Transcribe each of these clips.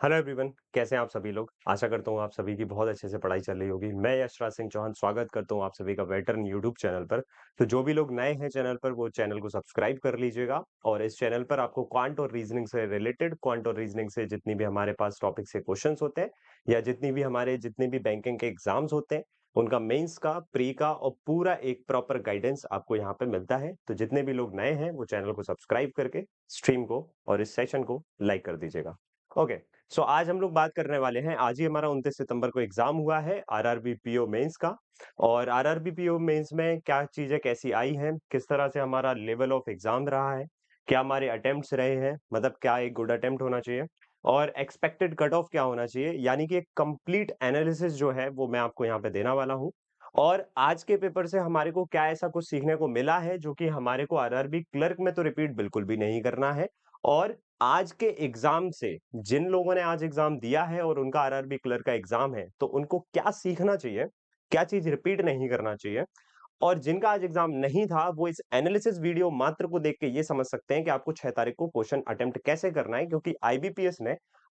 Hello everyone, कैसे हैं आप सभी लोग। आशा करता हूँ आप सभी की बहुत अच्छे से पढ़ाई चल रही होगी। मैं यशराज सिंह चौहान स्वागत करता हूँ आप सभी का वेटरन यूट्यूब चैनल पर। तो जो भी लोग नए हैं चैनल पर वो चैनल को सब्सक्राइब कर लीजिएगा और इस चैनल पर आपको क्वांट और रीजनिंग से रिलेटेड क्वांट और रीजनिंग से जितनी भी हमारे पास टॉपिक से क्वेश्चंस होते हैं या जितनी भी बैंकिंग के एग्जाम्स होते हैं उनका मेंस का, प्री का और पूरा एक प्रॉपर गाइडेंस आपको यहाँ पे मिलता है। तो जितने भी लोग नए हैं वो चैनल को सब्सक्राइब करके स्ट्रीम को और इस सेशन को लाइक कर दीजिएगा। ओके। सो आज हम लोग बात करने वाले हैं, आज ही हमारा 29 सितंबर को एग्जाम हुआ है आरआरबी पीओ मेंस का। और आरआरबी पीओ मेंस में क्या चीजें कैसी आई हैं, किस तरह से हमारा लेवल ऑफ एग्जाम रहा है, क्या हमारे अटेम्प्ट्स रहे हैं, मतलब क्या एक गुड अटेम्प्ट होना चाहिए और एक्सपेक्टेड कट ऑफ क्या होना चाहिए, यानी कि एक कंप्लीट एनालिसिस जो है वो मैं आपको यहाँ पे देने वाला हूँ। और आज के पेपर से हमारे को क्या ऐसा कुछ सीखने को मिला है जो कि हमारे को आरआरबी क्लर्क में तो रिपीट बिल्कुल भी नहीं करना है। और आज के एग्जाम से जिन लोगों ने आज एग्जाम दिया है और उनका आरआरबी क्लर्क का एग्जाम है तो उनको क्या सीखना चाहिए, क्या चीज रिपीट नहीं करना चाहिए। और जिनका आज एग्जाम नहीं था वो इस एनालिसिस वीडियो मात्र को देख के ये समझ सकते हैं कि आपको 6 तारीख को क्वेश्चन अटेम्प्ट कैसे करना है, क्योंकि आईबीपीएस ने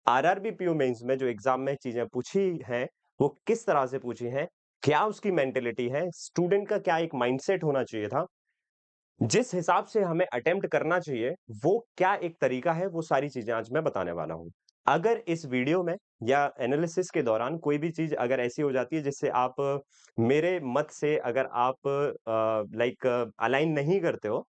आरआरबी पीओ मेंस में जो एग्जाम में चीजें पूछी हैं वो किस तरह से पूछी हैं, क्या उसकी मेंटेलिटी है, स्टूडेंट का क्या एक माइंडसेट होना चाहिए था, जिस हिसाब से हमें अटेम्प्ट करना चाहिए वो क्या एक तरीका है, वो सारी चीजें आज मैं बताने वाला हूं। अगर इस वीडियो में या एनालिसिस के दौरान कोई भी चीज अगर ऐसी हो जाती है जिससे आप मेरे मत से अगर आप लाइक अलाइन नहीं करते हो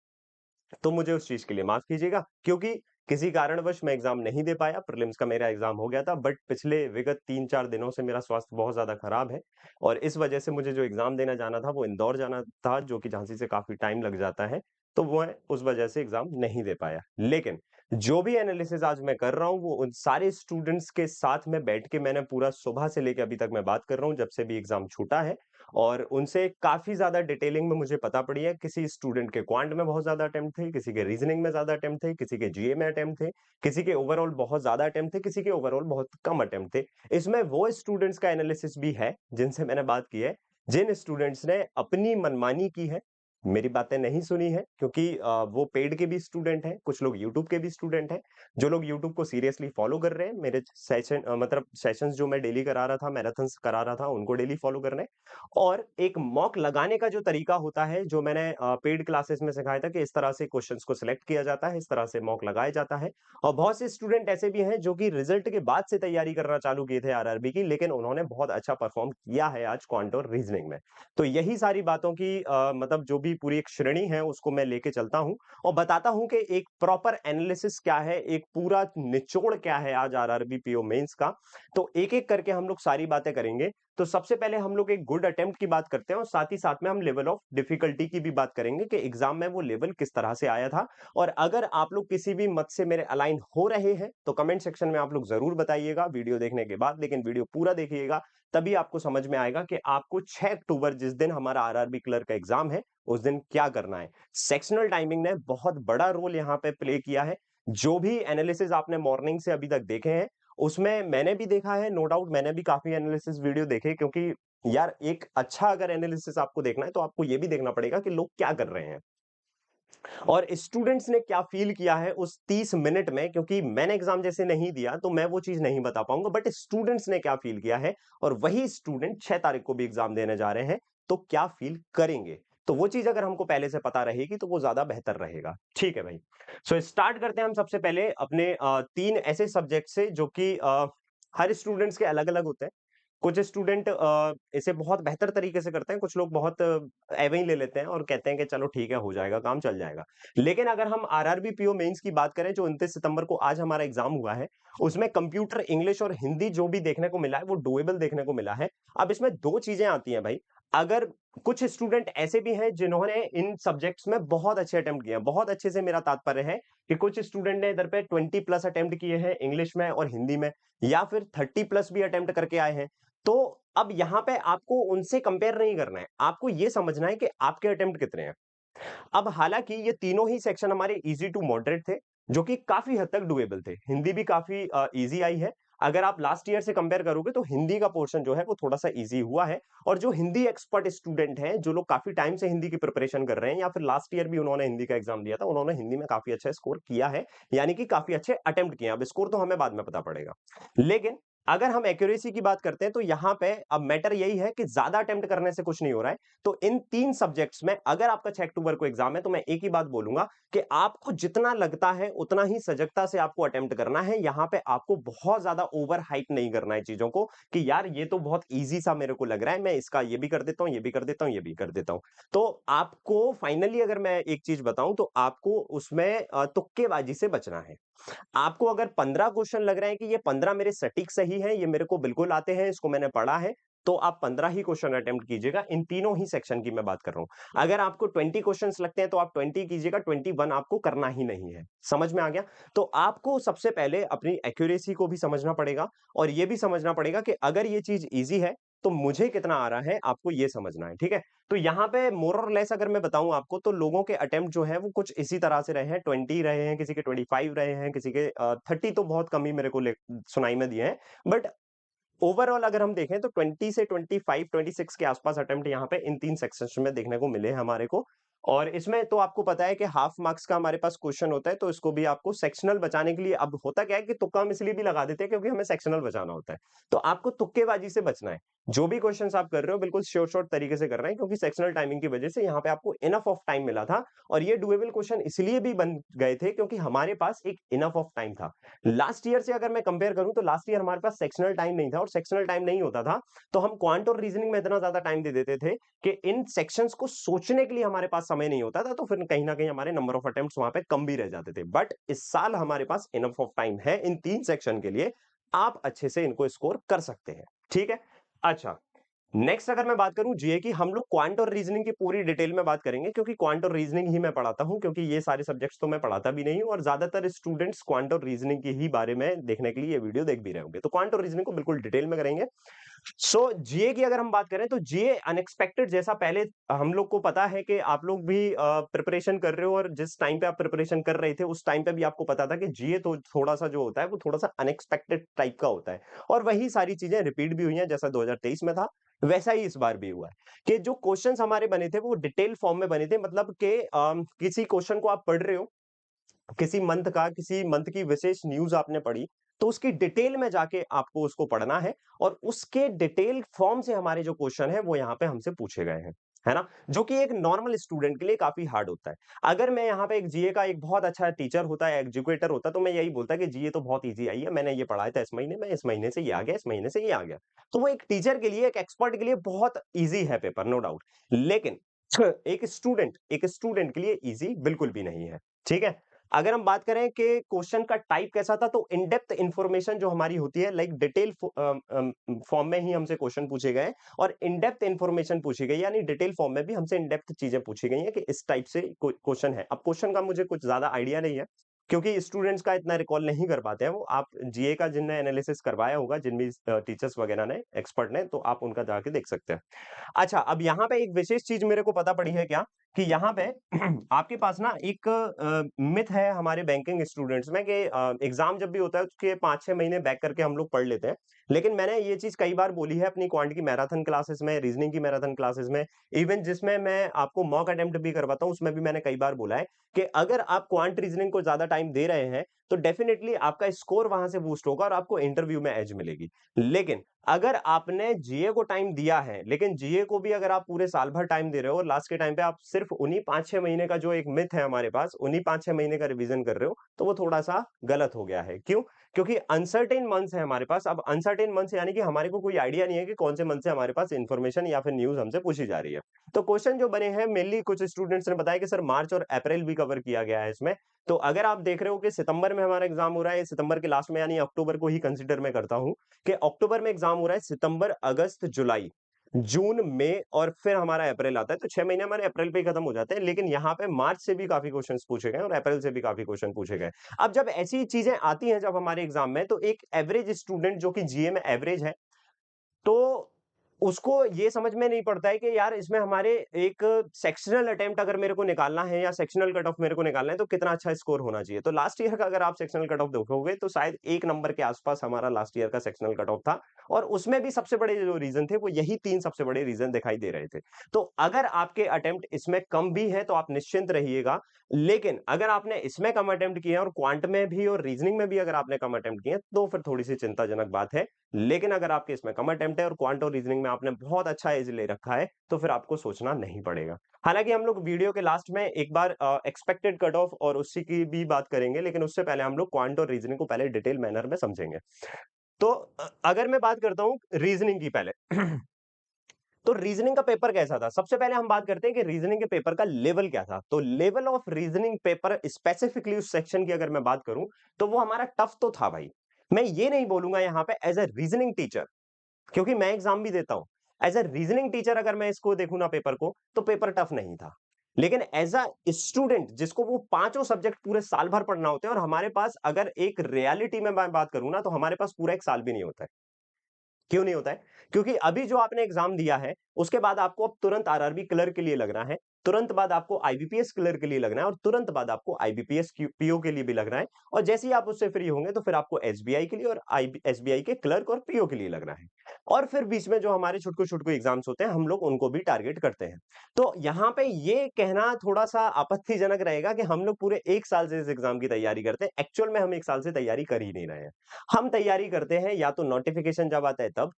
तो मुझे उस चीज के लिए माफ कीजिएगा, क्योंकि किसी कारणवश मैं एग्जाम नहीं दे पाया। प्रीलिम्स का मेरा एग्जाम हो गया था बट पिछले विगत 3-4 दिनों से मेरा स्वास्थ्य बहुत ज्यादा खराब है और इस वजह से मुझे जो एग्जाम देना जाना था वो इंदौर जाना था, जो कि झांसी से काफी टाइम लग जाता है। तो वो उस वजह से एग्जाम नहीं दे पाया। लेकिन जो भी एनालिसिस आज मैं कर रहा हूँ वो उन सारे स्टूडेंट्स के साथ में बैठ के मैंने पूरा सुबह से लेकर अभी तक मैं बात कर रहा हूँ, जब से भी एग्जाम छूटा है। और उनसे काफी ज्यादा डिटेलिंग में मुझे पता पड़ी है, किसी स्टूडेंट के क्वांट में बहुत ज्यादा अटेम्प्ट थे, किसी के रीजनिंग में ज्यादा अटेम्प्ट थे, किसी के जीए में अटेम्प्ट थे, किसी के ओवरऑल बहुत ज्यादा अटेम्प्ट थे, किसी के ओवरऑल बहुत कम अटेम्प्ट थे। इसमें वो स्टूडेंट्स का एनालिसिस भी है जिनसे मैंने बात की है, जिन स्टूडेंट्स ने अपनी मनमानी की है, मेरी बातें नहीं सुनी है, क्योंकि वो पेड के भी स्टूडेंट हैं, कुछ लोग यूट्यूब के भी स्टूडेंट हैं। जो लोग यूट्यूब को सीरियसली फॉलो कर रहे हैं, मेरे सेशन मतलब सेशंस जो मैं डेली करा रहा था, मैराथन्स करा रहा था, उनको डेली फॉलो कर रहे हैं। और एक मॉक लगाने का जो तरीका होता है जो मैंने पेड क्लासेस में सिखाया था कि इस तरह से क्वेश्चंस को सिलेक्ट किया जाता है, इस तरह से मॉक लगाया जाता है। और बहुत से स्टूडेंट ऐसे भी हैं जो कि रिजल्ट के बाद से तैयारी करना चालू किए थे आरआरबी की, लेकिन उन्होंने बहुत अच्छा परफॉर्म किया है आज क्वांट और रीजनिंग में। तो यही सारी बातों की मतलब जो भी पूरी एक श्रेणी है उसको मैं लेके चलता हूं और बताता हूं कि एक प्रॉपर एनालिसिस क्या है, एक पूरा निचोड़ क्या है आज आरआरबी पीओ मेंस का। तो एक एक करके हम लोग सारी बातें करेंगे। तो सबसे पहले हम लोग एक गुड अटेम्प्ट की बात करते हैं और साथ ही साथ में हम लेवल ऑफ डिफिकल्टी की भी बात करेंगे कि एग्जाम में वो लेवल किस तरह से आया था। और अगर आप लोग किसी भी मत से मेरे अलाइन हो रहे हैं तो कमेंट सेक्शन में आप लोग जरूर बताइएगा वीडियो देखने के बाद, लेकिन वीडियो पूरा देखिएगा तभी आपको समझ में आएगा कि आपको 6 अक्टूबर जिस दिन हमारा आरआरबी क्लर्क का एग्जाम है उस दिन क्या करना है। सेक्शनल टाइमिंग ने बहुत बड़ा रोल यहाँ पे प्ले किया है। जो भी एनालिसिस आपने मॉर्निंग से अभी तक देखे हैं उसमें मैंने भी देखा है, नो डाउट मैंने भी काफी एनालिसिस वीडियो देखे, क्योंकि यार एक अच्छा अगर एनालिसिस आपको देखना है तो आपको ये भी देखना पड़ेगा कि लोग क्या कर रहे हैं और स्टूडेंट्स ने क्या फील किया है उस 30 मिनट में, क्योंकि मैंने एग्जाम जैसे नहीं दिया तो मैं वो चीज नहीं बता पाऊंगा, बट स्टूडेंट्स ने क्या फील किया है और वही स्टूडेंट 6 तारीख को भी एग्जाम देने जा रहे हैं तो क्या फील करेंगे। तो वो चीज अगर हमको पहले से पता रहेगी तो वो ज्यादा बेहतर रहेगा। ठीक है भाई। सो स्टार्ट करते हैं हम सबसे पहले अपने 3 ऐसे सब्जेक्ट से जो कि हर स्टूडेंट्स के अलग अलग होते हैं। कुछ स्टूडेंट इसे बहुत बेहतर तरीके से करते हैं, कुछ लोग बहुत एवं ही ले लेते हैं और कहते हैं कि चलो ठीक है हो जाएगा काम, चल जाएगा। लेकिन अगर हम आरआरबी पीओ मेंस की बात करें जो 29 सितंबर को आज हमारा एग्जाम हुआ है, उसमें कंप्यूटर, इंग्लिश और हिंदी जो भी देखने को मिला है वो डुएबल देखने को मिला है। अब इसमें दो चीजें आती हैं भाई। अगर कुछ स्टूडेंट ऐसे भी हैं जिन्होंने इन सब्जेक्ट्स में बहुत अच्छे अटेम्प्ट किए हैं, बहुत अच्छे से मेरा तात्पर्य है कि कुछ स्टूडेंट ने इधर पे 20+ अटेम्प्ट किए हैं इंग्लिश में और हिंदी में, या फिर 30+ भी अटेम्प्ट करके आए हैं। तो अब यहां पे आपको उनसे कंपेयर नहीं करना है, आपको यह समझना है कि आपके अटेम्प्ट कितने हैं। अब हालांकि ये तीनों ही सेक्शन हमारे इजी टू मॉडरेट थे, जो कि काफी हद तक डुएबल थे। हिंदी भी काफी इजी आई है अगर आप लास्ट ईयर से कंपेयर करोगे तो हिंदी का पोर्शन जो है वो थोड़ा-सा ईज़ी हुआ है और जो हिंदी एक्सपर्ट स्टूडेंट हैं, जो लोग काफ़ी टाइम से हिंदी की प्रिपरेशन कर रहे हैं या फिर लास्ट ईयर भी उन्होंने हिंदी का एग्ज़ाम दिया था, उन्होंने हिंदी में काफ़ी अच्छा स्कोर किया है, यानी कि काफ़ी अच्छे अटेम्प्ट किए हैं। अब स्कोर तो हमें बाद में पता पड़ेगा। लेकिन अगर हम एक्यूरेसी की बात करते हैं तो यहाँ पे अब मैटर यही है कि ज़्यादा अटेम्प्ट करने से कुछ नहीं हो रहा है। तो इन 3 सब्जेक्ट्स में अगर आपका 6 अक्टूबर को एग्ज़ाम है तो मैं एक ही बात बोलूँगा कि आपको जितना लगता है उतना ही सजगता से आपको अटेम्प्ट करना है। यहाँ पे आपको बहुत ज़्यादा ओवर हाइप नहीं करना है चीज़ों को कि यार ये तो बहुत ईज़ी सा मेरे को लग रहा है, मैं इसका ये भी कर देता हूँ, ये भी कर देता हूँ, ये भी कर देता हूँ। तो आपको फाइनली अगर मैं एक चीज़ बताऊँ तो आपको उसमें तुक्केबाज़ी से बचना है। आपको अगर 15 क्वेश्चन लग रहे हैं कि ये 15 मेरे सटीक सही हैं, ये मेरे को बिल्कुल आते हैं, इसको मैंने पढ़ा है, तो आप 15 ही क्वेश्चन अटेम्प्ट कीजिएगा। इन तीनों ही सेक्शन की मैं बात कर रहा हूँ। अगर आपको 20 क्वेश्चंस लगते हैं तो आप 20 कीजिएगा, 21 आपको करना ही नहीं है। समझ में आ गया? तो आपको सबसे पहले अपनी एक्यूरेसी को भी समझना पड़ेगा और ये भी समझना पड़ेगा कि अगर ये चीज़ ईज़ी है, तो मुझे कितना आ रहा है, आपको ये समझना है, ठीक है? तो यहाँ पे मोर और लेस अगर मैं बताऊँ आपको तो लोगों के अटेम्प्ट जो हैं वो कुछ इसी तरह से रहे हैं, 20 रहे हैं, किसी के 25 रहे हैं, किसी के 30 तो बहुत कम ही मेरे को ले सुनाई में दिए हैं। बट ओवरऑल अगर हम देखें तो 20 से 25, 26 के आसपास अटेम्प्ट यहाँ पे इन 3 सेक्शंस में देखने को मिले हैं हमारे को। और इसमें तो आपको पता है कि हाफ मार्क्स का हमारे पास क्वेश्चन होता है, तो इसको भी आपको सेक्शनल बचाने के लिए अब होता क्या है कि तुक्का हम इसलिए भी लगा देते हैं क्योंकि हमें सेक्शनल बचाना होता है। तो आपको तुक्केबाजी से बचना है। जो भी क्वेश्चंस आप कर रहे हो बिल्कुल श्योर तरीके से कर रहे हैं क्योंकि सेक्शनल टाइमिंग की वजह से यहाँ पे आपको इनफ ऑफ टाइम मिला था और ये डुएबल क्वेश्चन इसलिए भी बन गए थे क्योंकि हमारे पास एक इनफ ऑफ टाइम था। लास्ट ईयर से अगर मैं कंपेयर करूं तो लास्ट ईयर हमारे पास सेक्शनल टाइम नहीं था और सेक्शनल टाइम नहीं होता था तो हम क्वांट और रीजनिंग में इतना ज्यादा टाइम दे देते थे कि इन सेक्शंस को सोचने के लिए हमारे पास समय नहीं होता था तो फिर कहीं ना कहीं हमारे नंबर ऑफ अटेम्प्ट्स वहां पे कम भी रह जाते थे। बट इस साल हमारे पास इनफ ऑफ टाइम है इन 3 सेक्शन के लिए, आप अच्छे से इनको स्कोर कर सकते हैं। ठीक है। अच्छा, नेक्स्ट अगर मैं बात करूं जीए की, हम लोग क्वांट और रीजनिंग की पूरी डिटेल में बात करेंगे क्योंकि क्वांट और रीजनिंग ही मैं पढ़ाता हूं क्योंकि ये सारे सब्जेक्ट्स तो मैं पढ़ाता भी नहीं हूं और ज्यादातर स्टूडेंट्स क्वांट और रीजनिंग के ही बारे में देखने के लिए ये वीडियो देख भी रहे होंगे। तो क्वांट और रीजनिंग को बिल्कुल डिटेल में करेंगे। सो जीए की अगर हम बात करें तो जीए अनएक्सपेक्टेड, जैसा पहले हम लोग को पता है कि आप लोग भी प्रिपरेशन कर रहे हो और जिस टाइम पे आप प्रिपरेशन कर रहे थे उस टाइम पे भी आपको पता था कि जीए तो थोड़ा सा जो होता है वो थोड़ा सा अनएक्सपेक्टेड टाइप का होता है और वही सारी चीजें रिपीट भी हुई हैं जैसा 2023 में था वैसा ही इस बार भी हुआ है कि जो क्वेश्चंस हमारे बने थे वो डिटेल फॉर्म में बने थे। मतलब कि किसी क्वेश्चन को आप पढ़ रहे हो, किसी मंथ की विशेष न्यूज़ आपने पढ़ी, तो उसकी डिटेल में जाके आपको उसको पढ़ना है और उसके डिटेल फॉर्म से हमारे जो क्वेश्चन हैं, वो यहाँ पे हमसे पूछे गए हैं। है ना? जो कि एक नॉर्मल स्टूडेंट के लिए काफ़ी हार्ड होता है। अगर मैं यहाँ पे एक जीए का एक बहुत अच्छा टीचर होता, एजुकेटर होता, तो मैं यही बोलता कि जीए तो बहुत ईज़ी आई है, मैंने ये पढ़ाया था इस महीने में, इस महीने से ये आ गया, इस महीने से ये आ गया। तो वो एक टीचर के लिए, एक एक्सपर्ट के लिए बहुत ईज़ी है पेपर, नो डाउट। लेकिन एक स्टूडेंट के लिए ईज़ी बिल्कुल भी नहीं है। ठीक है? अगर हम बात करें कि क्वेश्चन का टाइप कैसा था तो इन डेप्थ इंफॉर्मेशन जो हमारी होती है लाइक डिटेल फॉर्म में ही हमसे क्वेश्चन पूछे गए और इन डेप्थ इंफॉर्मेशन पूछी गई, यानी डिटेल फॉर्म में भी हमसे इन डेप्थ चीजें पूछी गई हैं कि इस टाइप से क्वेश्चन है। अब क्वेश्चन का मुझे कुछ ज्यादा आइडिया नहीं है क्योंकि स्टूडेंट्स का इतना रिकॉल नहीं कर पाते हैं वो। आप जीए का जिनने एनालिसिस करवाया होगा, जिन भी टीचर्स वगैरह ने, एक्सपर्ट ने, तो आप उनका जाके देख सकते हैं। अच्छा, अब यहाँ पे एक विशेष चीज मेरे को पता पड़ी है क्या कि यहाँ पे आपके पास ना एक मिथ है हमारे बैंकिंग स्टूडेंट्स में कि एग्जाम जब भी होता है उसके 5-6 महीने बैक करके हम लोग पढ़ लेते हैं। लेकिन मैंने ये चीज कई बार बोली है अपनी क्वांट की मैराथन क्लासेस में, रीजनिंग की मैराथन क्लासेस में, इवन जिसमें मैं आपको मॉक अटेम्प्ट भी करवाता हूँ उसमें भी मैंने कई बार बोला है कि अगर आप क्वांट रीजनिंग को ज्यादा टाइम दे रहे हैं तो डेफिनेटली आपका स्कोर वहां से बूस्ट होगा और आपको इंटरव्यू में एज मिलेगी। लेकिन अगर आपने जीए को टाइम दिया है, लेकिन जीए को भी अगर आप पूरे साल भर टाइम दे रहे हो और लास्ट के टाइम पे आप सिर्फ उन्हीं 5-6 महीने का, जो एक मिथ है हमारे पास, उन्हीं 5-6 महीने का रिवीजन कर रहे हो, तो वो थोड़ा-सा गलत हो गया है। क्यों? क्योंकि अनसर्टेन मंथ्स है हमारे पास। अब अनसर्टेन मंथ्स यानी कि हमारे को कोई आइडिया नहीं है कि कौन से मंथ से हमारे पास इन्फॉर्मेशन या फिर न्यूज़ हमसे पूछी जा रही है। तो क्वेश्चन जो बने हैं मेनली कुछ स्टूडेंट्स ने बताया कि सर मार्च और अप्रैल भी कवर किया गया है इसमें। तो अगर आप देख रहे हो कि सितंबर में हमारा एग्जाम हो रहा है, सितंबर के लास्ट में यानी अक्टूबर को ही कंसीडर मैं करता हूं कि अक्टूबर में एग्जाम हो रहा है, सितंबर, अगस्त, जुलाई, जून, मई और फिर हमारा अप्रैल आता है, तो 6 महीने हमारे अप्रैल पे ही खत्म हो जाते हैं। लेकिन यहाँ पे मार्च से भी काफी क्वेश्चंस पूछे गए और अप्रैल से भी काफी क्वेश्चन पूछे गए। अब जब ऐसी चीजें आती हैं जब हमारे एग्जाम में, तो एक एवरेज स्टूडेंट जो कि जीए में एवरेज है, तो उसको ये समझ में नहीं पड़ता है कि यार इसमें हमारे एक सेक्शनल अटेम्प्ट अगर मेरे को निकालना है या सेक्शनल कट ऑफ मेरे को निकालना है तो कितना अच्छा स्कोर होना चाहिए। तो लास्ट ईयर का अगर आप सेक्शनल कट ऑफ देखोगे तो शायद 1 नंबर के आसपास हमारा लास्ट ईयर का सेक्शनल कट ऑफ था और उसमें भी सबसे बड़े जो रीजन थे वो यही 3 सबसे बड़े रीजन दिखाई दे रहे थे। तो अगर आपके अटेम्प्ट इसमें कम भी है तो आप निश्चिंत रहिएगा। लेकिन अगर आपने इसमें कम अटेम्प्ट किए हैं और क्वांट में भी और रीजनिंग में भी अगर आपने कम अटेम्प्ट किए हैं तो फिर थोड़ी-सी चिंताजनक बात है। लेकिन अगर आपके इसमें कम अटेम्प्ट है और क्वांट और रीजनिंग में आपने बहुत अच्छा एज ले रखा है, तो फिर आपको सोचना नहीं पड़ेगा। हालाँकि हम लोग वीडियो के लास्ट में एक बार एक्सपेक्टेड कट ऑफ और उसी की भी बात करेंगे, लेकिन उससे पहले हम लोग क्वांट और रीजनिंग को पहले डिटेल मैनर में समझेंगे। तो अगर मैं बात करता हूँ रीजनिंग की पहले तो रीजनिंग का पेपर कैसा था? सबसे पहले हम बात करते हैं कि रीजनिंग के पेपर का लेवल क्या था? तो level of reasoning paper specifically उस सेक्शन की अगर मैं बात करूँ, तो वो हमारा टफ तो था भाई। मैं ये नहीं बोलूँगा यहाँ पे एज़ अ रीजनिंग टीचर क्योंकि मैं एग्जाम भी देता हूं एज अ रीजनिंग टीचर अगर मैं इसको देखूं ना पेपर को तो पेपर टफ नहीं था। लेकिन एज अ स्टूडेंट जिसको वो पांचों सब्जेक्ट पूरे साल भर पढ़ना होते हैं और हमारे पास अगर एक रियलिटी में मैं बात करूं ना तो हमारे पास पूरा एक साल भी नहीं होता है। क्यों नहीं होता है? क्योंकि अभी जो आपने एग्जाम दिया है, उसके बाद आपको अब तुरंत आरआरबी क्लर्क के लिए लगना है, तुरंत बाद आपको आईबीपीएस क्लर्क के लिए लगना है और तुरंत बाद आपको आईबीपीएस पीओ के लिए भी लगना है और जैसे ही आप उससे फ्री होंगे तो फिर आपको एसबीआई के लिए और एसबीआई के क्लर्क और पीओ के लिए लगना है। और फिर बीच में जो हमारे छुटकू-छुटकू एग्जाम्स होते हैं, हम लोग उनको भी टारगेट करते हैं। तो यहाँ पे ये कहना थोड़ा-सा आपत्तिजनक रहेगा कि हम लोग पूरे 1 साल से इस एग्जाम की तैयारी करते हैं। एक्चुअल में हम 1 साल से तैयारी कर ही नहीं रहे हैं। हम तैयारी करते हैं या तो नोटिफिकेशन जब आता है तब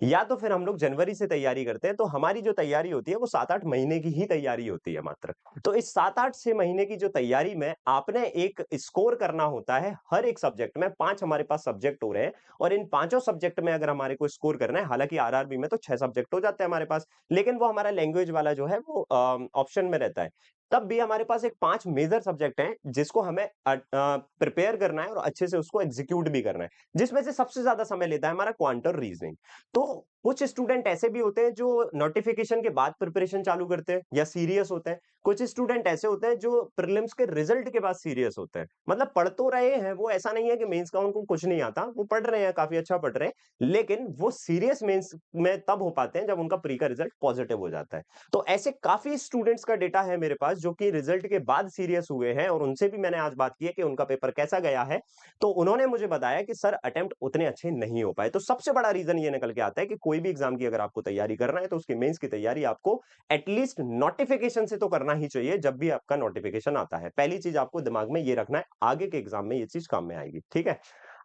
या तो फिर हम लोग जनवरी से तैयारी करते हैं, तो हमारी जो तैयारी होती है वो 7-8 महीने की ही तैयारी होती है मात्र। तो इस 7-8 6 महीने की जो तैयारी में आपने एक स्कोर करना होता है हर एक सब्जेक्ट में 5 हमारे पास सब्जेक्ट हो रहे हैं और इन पांचों सब्जेक्ट में अगर हमारे को स्कोर करना है, हालांकि आरआरबी में तो 6 सब्जेक्ट हो जाते हैं हमारे पास, लेकिन वो हमारा लैंग्वेज वाला जो है वो ऑप्शन में रहता है। तब भी हमारे पास एक 5 मेजर सब्जेक्ट हैं जिसको हमें प्रिपेयर करना है और अच्छे से उसको एग्जीक्यूट भी करना है, जिसमें से सबसे ज्यादा समय लेता है हमारा क्वांट और रीजनिंग। तो कुछ स्टूडेंट ऐसे भी होते हैं जो नोटिफिकेशन के बाद प्रिपरेशन चालू करते हैं या सीरियस होते हैं। कुछ स्टूडेंट ऐसे होते हैं जो प्रीलिम्स के रिजल्ट के बाद सीरियस होते हैं। मतलब पढ़ तो रहे हैं, वो ऐसा नहीं है कि मेंस का उनको कुछ नहीं आता, वो पढ़ रहे हैं, काफी अच्छा पढ़ रहे हैं, लेकिन वो सीरियस मेंस में तब हो पाते हैं जब उनका प्री का रिजल्ट पॉजिटिव हो जाता है। तो ऐसे काफी स्टूडेंट्स का डेटा है मेरे पास जो कि रिजल्ट के बाद सीरियस हुए हैं और उनसे भी मैंने आज बात की है कि उनका पेपर कैसा गया है। तो उन्होंने मुझे बताया कि सर अटेम्प्ट उतने अच्छे नहीं हो पाए। तो सबसे बड़ा रीजन ये निकल के आता है कि कोई भी एग्जाम की अगर आपको तैयारी करना है तो उसकी मेंस की तैयारी आपको एटलीस्ट नोटिफिकेशन से तो करना ही चाहिए जब भी आपका नोटिफिकेशन आता है। पहली चीज आपको दिमाग में ये रखना है, आगे के एग्जाम में ये चीज काम में आएगी, ठीक है?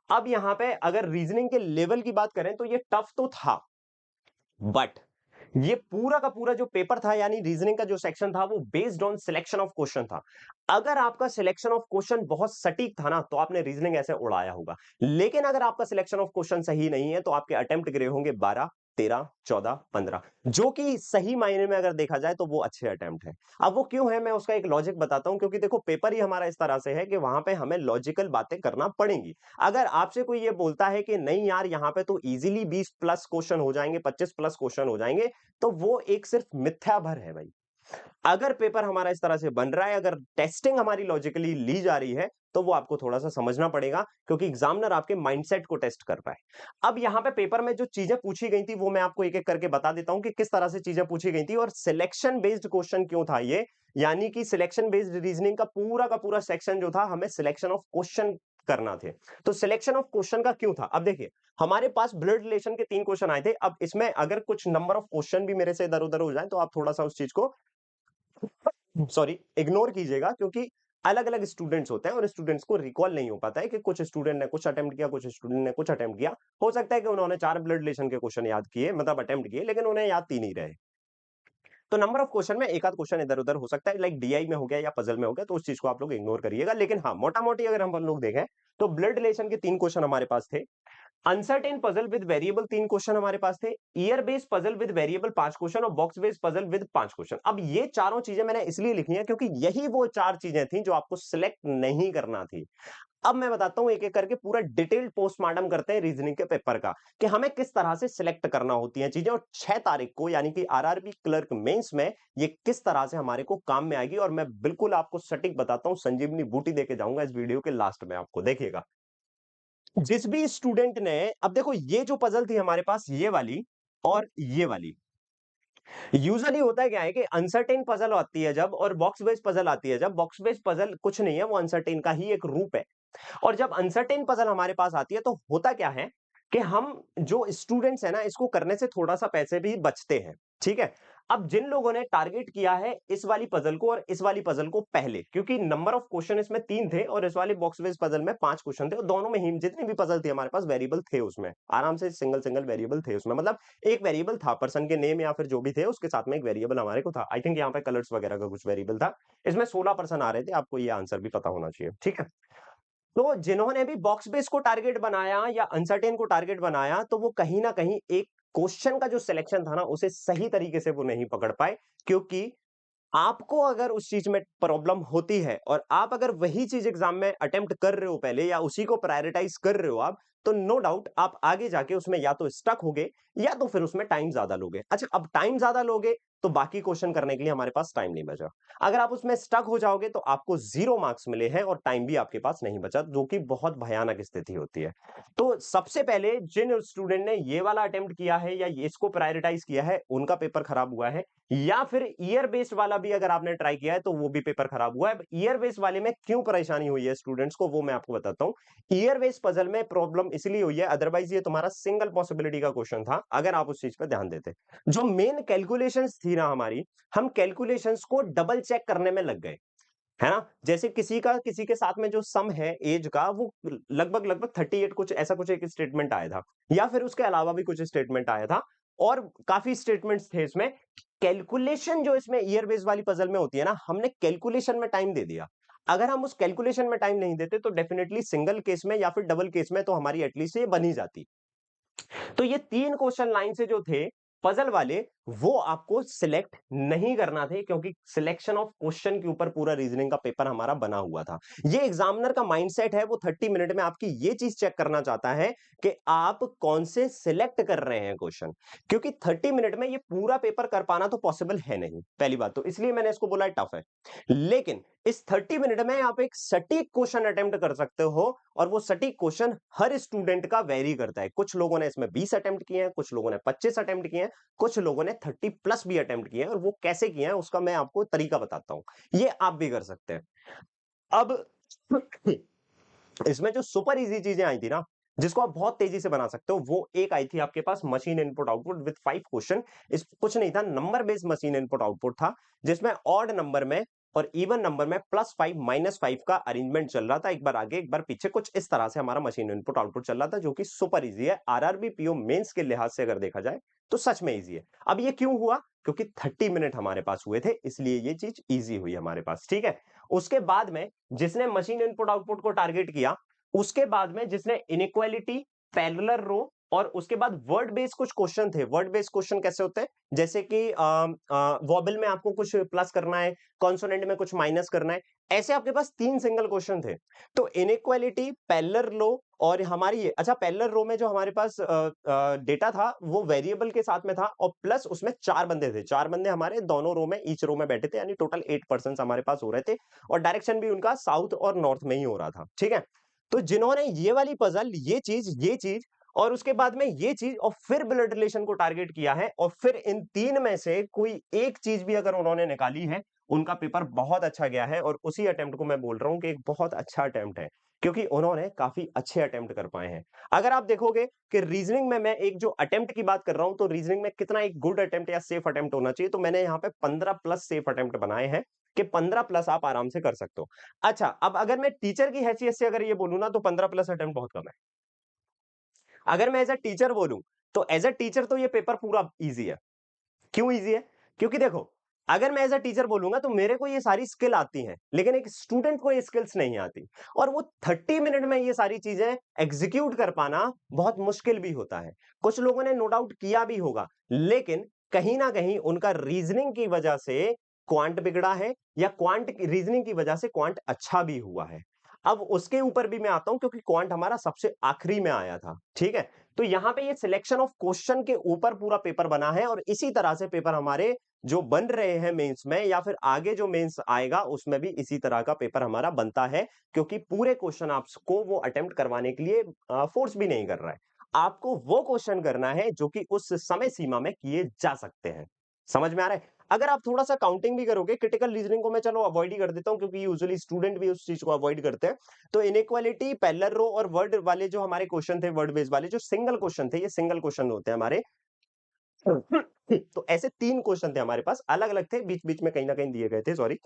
अब यहाँ पे अगर रीजनिंग के लेवल की बात करें तो ये टफ तो था, बट ये पूरा का पूरा जो पेपर था यानी रीजनिंग का जो सेक्शन था वो based on selection of question था। अगर आपका सिलेक्शन ऑफ क्वेश्चन बहुत सटीक था ना तो आपने रीजनिंग ऐसे उड़ाया होगा। लेकिन अगर आपका सिलेक्शन ऑफ क्वेश्चन सही नहीं है तो आपके अटेम्प्ट गिरे होंगे 12 13 14 15, जो कि सही मायने में अगर देखा जाए तो वो अच्छे अटेम्प्ट है। अब वो क्यों है मैं उसका एक लॉजिक बताता हूं, क्योंकि देखो पेपर ही हमारा इस तरह से है कि वहां पे हमें लॉजिकल बातें करना पड़ेंगी। अगर आपसे कोई ये बोलता है कि नहीं यार यहाँ पे तो इजीली 20 प्लस क्वेश्चन हो जाएंगे, 25 प्लस क्वेश्चन हो जाएंगे, तो वो एक सिर्फ मिथ्या भर है भाई। अगर पेपर हमारा इस तरह से बन रहा है, अगर टेस्टिंग हमारी लॉजिकली ली जा रही है, तो वो आपको थोड़ा सा समझना पड़ेगा क्योंकि एग्जामिनर आपके माइंडसेट को टेस्ट कर रहा है। अब यहाँ पे पेपर में जो चीजें पूछी गई थी वो मैं आपको एक एक करके बता देता हूं कि किस तरह से चीजें पूछी गई थी और सिलेक्शन बेस्ड क्वेश्चन क्यों था ये। यानी कि सिलेक्शन बेस्ड रीजनिंग का पूरा सेक्शन जो था हमें सिलेक्शन ऑफ क्वेश्चन करना थे। तो सिलेक्शन ऑफ क्वेश्चन का क्यों था, अब देखिए हमारे पास ब्लड रिलेशन के 3 क्वेश्चन आए थे। अब इसमें अगर कुछ नंबर ऑफ क्वेश्चन भी मेरे से इधर उधर हो जाए तो आप थोड़ा सा उस चीज को सॉरी इग्नोर कीजिएगा, क्योंकि अलग अलग स्टूडेंट्स होते हैं और स्टूडेंट्स को रिकॉल नहीं हो पाता है कि कुछ स्टूडेंट ने कुछ अटेम्प्ट किया, कुछ स्टूडेंट ने कुछ अटेम्प्ट किया। हो सकता है कि उन्होंने 4 ब्लड रिलेशन के क्वेश्चन याद किए, मतलब अटेम्प्ट किए, लेकिन उन्हें याद 3 ही रहे। तो नंबर ऑफ क्वेश्चन में एक आध क्वेश्चन इधर उधर हो सकता है, लाइक डीआई में हो गया या पजल में हो गया, तो उस चीज को आप लोग इग्नोर करिएगा। लेकिन हाँ, मोटा मोटी अगर हम लोग देखें तो ब्लड रिलेशन के 3 क्वेश्चन हमारे पास थे। Uncertain puzzle with variable 3 question हमारे पास थे। Year based puzzle with variable 5 question और box based puzzle with 5 question. अब ये चारों चीजें मैंने इसलिए लिखी हैं क्योंकि यही वो 4 चीजें थी जो आपको सिलेक्ट नहीं करना थी। अब मैं बताता हूं एक एक करके, पूरा डिटेल्ड पोस्टमार्टम करते हैं रीजनिंग के पेपर का कि हमें किस तरह से सिलेक्ट करना होती हैं चीजें, और 6 तारीख को यानी कि आरआरबी क्लर्क मेंस में ये किस तरह से हमारे को काम में आएगी। और मैं बिल्कुल आपको सटीक बताता हूं, संजीवनी बूटी देके जाऊंगा इस वीडियो के लास्ट में, आपको देखिएगा। जिस भी स्टूडेंट ने, अब देखो ये जो पजल थी हमारे पास ये वाली, और ये वाली। यूजुअली होता है क्या है कि अनसर्टेन पजल आती है जब, और बॉक्स बेस्ड पजल आती है जब। बॉक्स बेस्ड पजल कुछ नहीं है, वो अनसर्टेन का ही एक रूप है। और जब अनसर्टेन पजल हमारे पास आती है तो होता क्या है कि हम जो स्टूडेंट्स है ना, इसको करने से थोड़ा सा पैसे भी बचते हैं। ठीक है। अब जिन लोगों ने टारगेट किया है इस वाली पजल को और इस वाली पजल को पहले, क्योंकि नंबर ऑफ क्वेश्चन इसमें 3 थे और इस वाले बॉक्स बेस्ड पजल में 5 क्वेश्चन थे, और दोनों में ही जितनी भी पजल थी हमारे पास वेरिएबल थे उसमें, आराम से सिंगल सिंगल वेरिएबल थे उसमें। मतलब एक वेरिएबल था, पर्सन के नेम या फिर जो भी थे उसके साथ में एक वेरिएबल हमारे को था। आई थिंक यहाँ पे कलर्स वगैरह का कुछ वेरिएबल था। इसमें 16 पर्सन आ रहे थे, आपको ये आंसर भी पता होना चाहिए। ठीक है। तो जिन्होंने भी बॉक्स बेस को टारगेट बनाया या अनसर्टेन को टारगेट बनाया, तो वो कहीं ना कहीं एक क्वेश्चन का जो सिलेक्शन था ना, उसे सही तरीके से वो नहीं पकड़ पाए। क्योंकि आपको अगर उस चीज में प्रॉब्लम होती है और आप अगर वही चीज एग्जाम में अटेम्प्ट कर रहे हो पहले, या उसी को प्रायोरिटाइज कर रहे हो आप, तो नो डाउट आप आगे जाके उसमें या तो स्टक होगे या तो फिर उसमें टाइम ज्यादा लोगे। अच्छा, अब टाइम ज्यादा लोगे तो बाकी क्वेश्चन करने के लिए हमारे पास टाइम नहीं बचा। अगर आप उसमें स्टक हो जाओगे तो आपको 0 मार्क्स मिले हैं और टाइम भी आपके पास नहीं बचा, जो कि बहुत भयानक स्थिति होती है। तो सबसे पहले जिन स्टूडेंट ने ये वाला अटेम्प्ट किया है या इसको प्रायोरिटाइज किया है, उनका पेपर खराब हुआ है। या फिर ईयर बेस्ड वाला भी अगर आपने ट्राई किया है तो वो भी पेपर खराब हुआ है। ईयर बेस्ड वाले में क्यों परेशानी हुई है स्टूडेंट्स को, वो मैं आपको बताता हूं। ईयर बेस्ड पजल में प्रॉब्लम इसलिए हुई है, अदरवाइज ये तुम्हारा सिंगल पॉसिबिलिटी का क्वेश्चन था अगर आप उस चीज पर ध्यान देते। जो मेन कैलकुलेशंस थी ना हमारी, हम कैलकुलेशंस को डबल चेक करने में लग गए, है ना। जैसे किसी के साथ में जो सम है एज का, वो लगभग लगभग 38 कुछ ऐसा कुछ एक स्टेटमेंट आया था, या फिर उसके अलावा भी कुछ स्टेटमेंट आया था, और काफी स्टेटमेंट्स थे इसमें। कैलकुलेशन जो इसमें ईयर बेस वाली पजल में होती है ना, हमने कैलकुलेशन में टाइम दे दिया। अगर हम उस कैलकुलेशन में टाइम नहीं देते तो डेफिनेटली सिंगल केस में या फिर डबल केस में तो हमारी एटलीस्ट ये बन ही जाती। तो ये 3 क्वेश्चन लाइन से जो थे पजल वाले, वो आपको सिलेक्ट नहीं करना थे, क्योंकि सिलेक्शन ऑफ क्वेश्चन के ऊपर पूरा रीजनिंग का पेपर हमारा बना हुआ था। ये एग्जामिनर का माइंडसेट है, वो 30 मिनट में आपकी ये चीज चेक करना चाहता है कि आप कौन से सिलेक्ट कर रहे हैं क्वेश्चन। क्योंकि 30 मिनट में ये पूरा पेपर कर पाना तो पॉसिबल है नहीं, पहली बात तो, इसलिए मैंने इसको बोला टफ है। लेकिन इस 30 मिनट में आप एक सटीक क्वेश्चन अटेम्प्ट कर सकते हो, और वो सटीक क्वेश्चन हर स्टूडेंट का वेरी करता है। कुछ लोगों ने इसमें 20 अटेम्प्ट किए हैं, कुछ लोगों ने 25 अटेम्प्ट किए हैं, कुछ लोगों ने 30 प्लस भी अटेम्प्ट किए हैं, और वो कैसे किए हैं उसका मैं आपको तरीका बताता हूं। ये आप भी कर सकते हैं। अब इसमें जो सुपर इजी चीजें आई थी ना, जिसको आप बहुत तेजी से बना सकते हो, वो एक आई थी आपके पास machine input output with 5 question. इस कुछ नहीं था, number based machine input output था, जिसमें ऑड नंबर में और इवन नंबर में +5 -5 का अरेंजमेंट चल रहा था, एक बार आगे एक बार पीछे, कुछ इस तरह से हमारा मशीन इनपुट आउटपुट चल रहा था, जो कि सुपर इजी है। आरआरबी पीओ मेंस के लिहाज से अगर देखा जाए तो सच में इजी है। अब ये क्यों हुआ? क्योंकि 30 मिनट हमारे पास हुए थे, इसलिए ये चीज इजी हुई हमारे पास। ठीक है। उसके बाद में जिसने मशीन इनपुट आउटपुट को टारगेट किया, उसके बाद में जिसने इनइक्वालिटी, पैरेलल रो, और उसके बाद वर्ड बेस्ड कुछ क्वेश्चन थे। वर्ड बेस्ड क्वेश्चन कैसे होते हैं? जैसे कि वॉबल में आपको कुछ प्लस करना है, कॉन्सोनेंट में कुछ माइनस करना है, ऐसे आपके पास 3 सिंगल क्वेश्चन थे। तो इनइक्वालिटी, पैरेलल रो, और हमारी ये, अच्छा, पैरेलल रो में जो हमारे पास डेटा था वो वेरिएबल के साथ में था, और प्लस उसमें 4 बंदे थे। 4 बंदे हमारे दोनों रो में, ईच रो में बैठे थे, यानी टोटल 8 पर्सन हमारे पास हो रहे थे, और डायरेक्शन भी उनका साउथ और नॉर्थ में ही हो रहा था। ठीक है। तो जिन्होंने ये वाली पजल, ये चीज और उसके बाद में ये चीज, और फिर ब्लड रिलेशन को टारगेट किया है, और फिर इन 3 में से कोई एक चीज भी अगर उन्होंने निकाली है, उनका पेपर बहुत अच्छा गया है। और उसी अटेम्प्ट को मैं बोल रहा हूं कि एक बहुत अच्छा अटेम्प्ट है, क्योंकि उन्होंने काफी अच्छे अटेम्प्ट कर पाए हैं। अगर आप देखोगे कि रीजनिंग में मैं एक जो अटेम्प्ट की बात कर रहा हूं, तो रीजनिंग में कितना एक गुड अटेम्प्ट या सेफ अटेम्प्ट होना चाहिए, तो मैंने यहाँ पे 15 प्लस सेफ अटेम्प्ट बनाए हैं, कि 15 प्लस आप आराम से कर सकते हो। अच्छा, अब अगर मैं टीचर की हैसियत से अगर ये बोलूं ना, तो 15 प्लस अटेम्प्ट बहुत कम है। अगर मैं एज अ टीचर बोलूं, तो एज अ टीचर तो ये पेपर पूरा इजी है। क्यों इजी है? क्योंकि देखो, अगर मैं एज अ टीचर बोलूंगा तो मेरे को ये सारी स्किल आती हैं, लेकिन एक स्टूडेंट को ये स्किल्स नहीं आती, और वो 30 मिनट में ये सारी चीजें एग्जीक्यूट कर पाना बहुत मुश्किल भी होता है। कुछ लोगों ने नो डाउट किया भी होगा, लेकिन कहीं ना कहीं उनका रीजनिंग की वजह से क्वांट बिगड़ा है, या क्वांट रीजनिंग की वजह से क्वांट अच्छा भी हुआ है। अब उसके ऊपर भी मैं आता हूं, क्योंकि क्वांट हमारा सबसे आखिरी में आया था। ठीक है। तो यहां पे ये सिलेक्शन ऑफ क्वेश्चन के ऊपर पूरा पेपर बना है, और इसी तरह से पेपर हमारे जो बन रहे हैं मेंस में, या फिर आगे जो मेंस आएगा उसमें भी इसी तरह का पेपर हमारा बनता है, क्योंकि पूरे क्वेश्चन आपको वो अटेम्प्ट करवाने के लिए फोर्स भी नहीं कर रहा है। आपको वो क्वेश्चन करना है जो कि उस समय सीमा में किए जा सकते हैं। समझ में आ रहा है? अगर आप थोड़ा-सा काउंटिंग भी करोगे, क्रिटिकल रीजनिंग को मैं चलो अवॉइड ही कर देता हूँ क्योंकि यूजुअली स्टूडेंट भी उस चीज़ को अवॉइड करते हैं। तो इनेक्वालिटी, पैरेलल रो और वर्ड वाले जो हमारे क्वेश्चन थे, वर्ड बेस्ड वाले जो सिंगल क्वेश्चन थे, ये सिंगल क्वेश्चन होते हैं हमारे। तो ऐसे 3 क्वेश्चन थे हमारे पास, अलग-अलग थे, बीच-बीच में कहीं न कहीं दिए गए थे, सॉरी।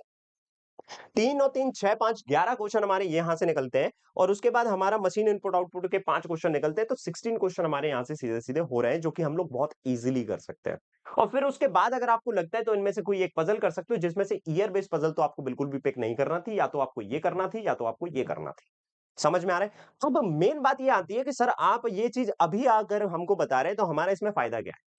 3 और 3 6 5 11 क्वेश्चन हमारे यहाँ से निकलते हैं और उसके बाद हमारा मशीन इनपुट आउटपुट के 5 क्वेश्चन निकलते हैं, तो 16 क्वेश्चन हमारे यहाँ से सीधे-सीधे हो रहे हैं, जो कि हम लोग बहुत ईजिली कर सकते हैं। और फिर उसके बाद अगर आपको लगता है तो इनमें से कोई एक पजल कर सकते हो, जिसमें से ईयर बेस्ड पजल तो आपको बिल्कुल भी पिक नहीं करना थी, या तो आपको ये करना थी या तो आपको ये करना थी। समझ में आ रहा है? अब मेन बात ये आती है कि सर आप ये चीज़ अभी आकर हमको बता रहे हैं, तो हमारा इसमें फायदा क्या है?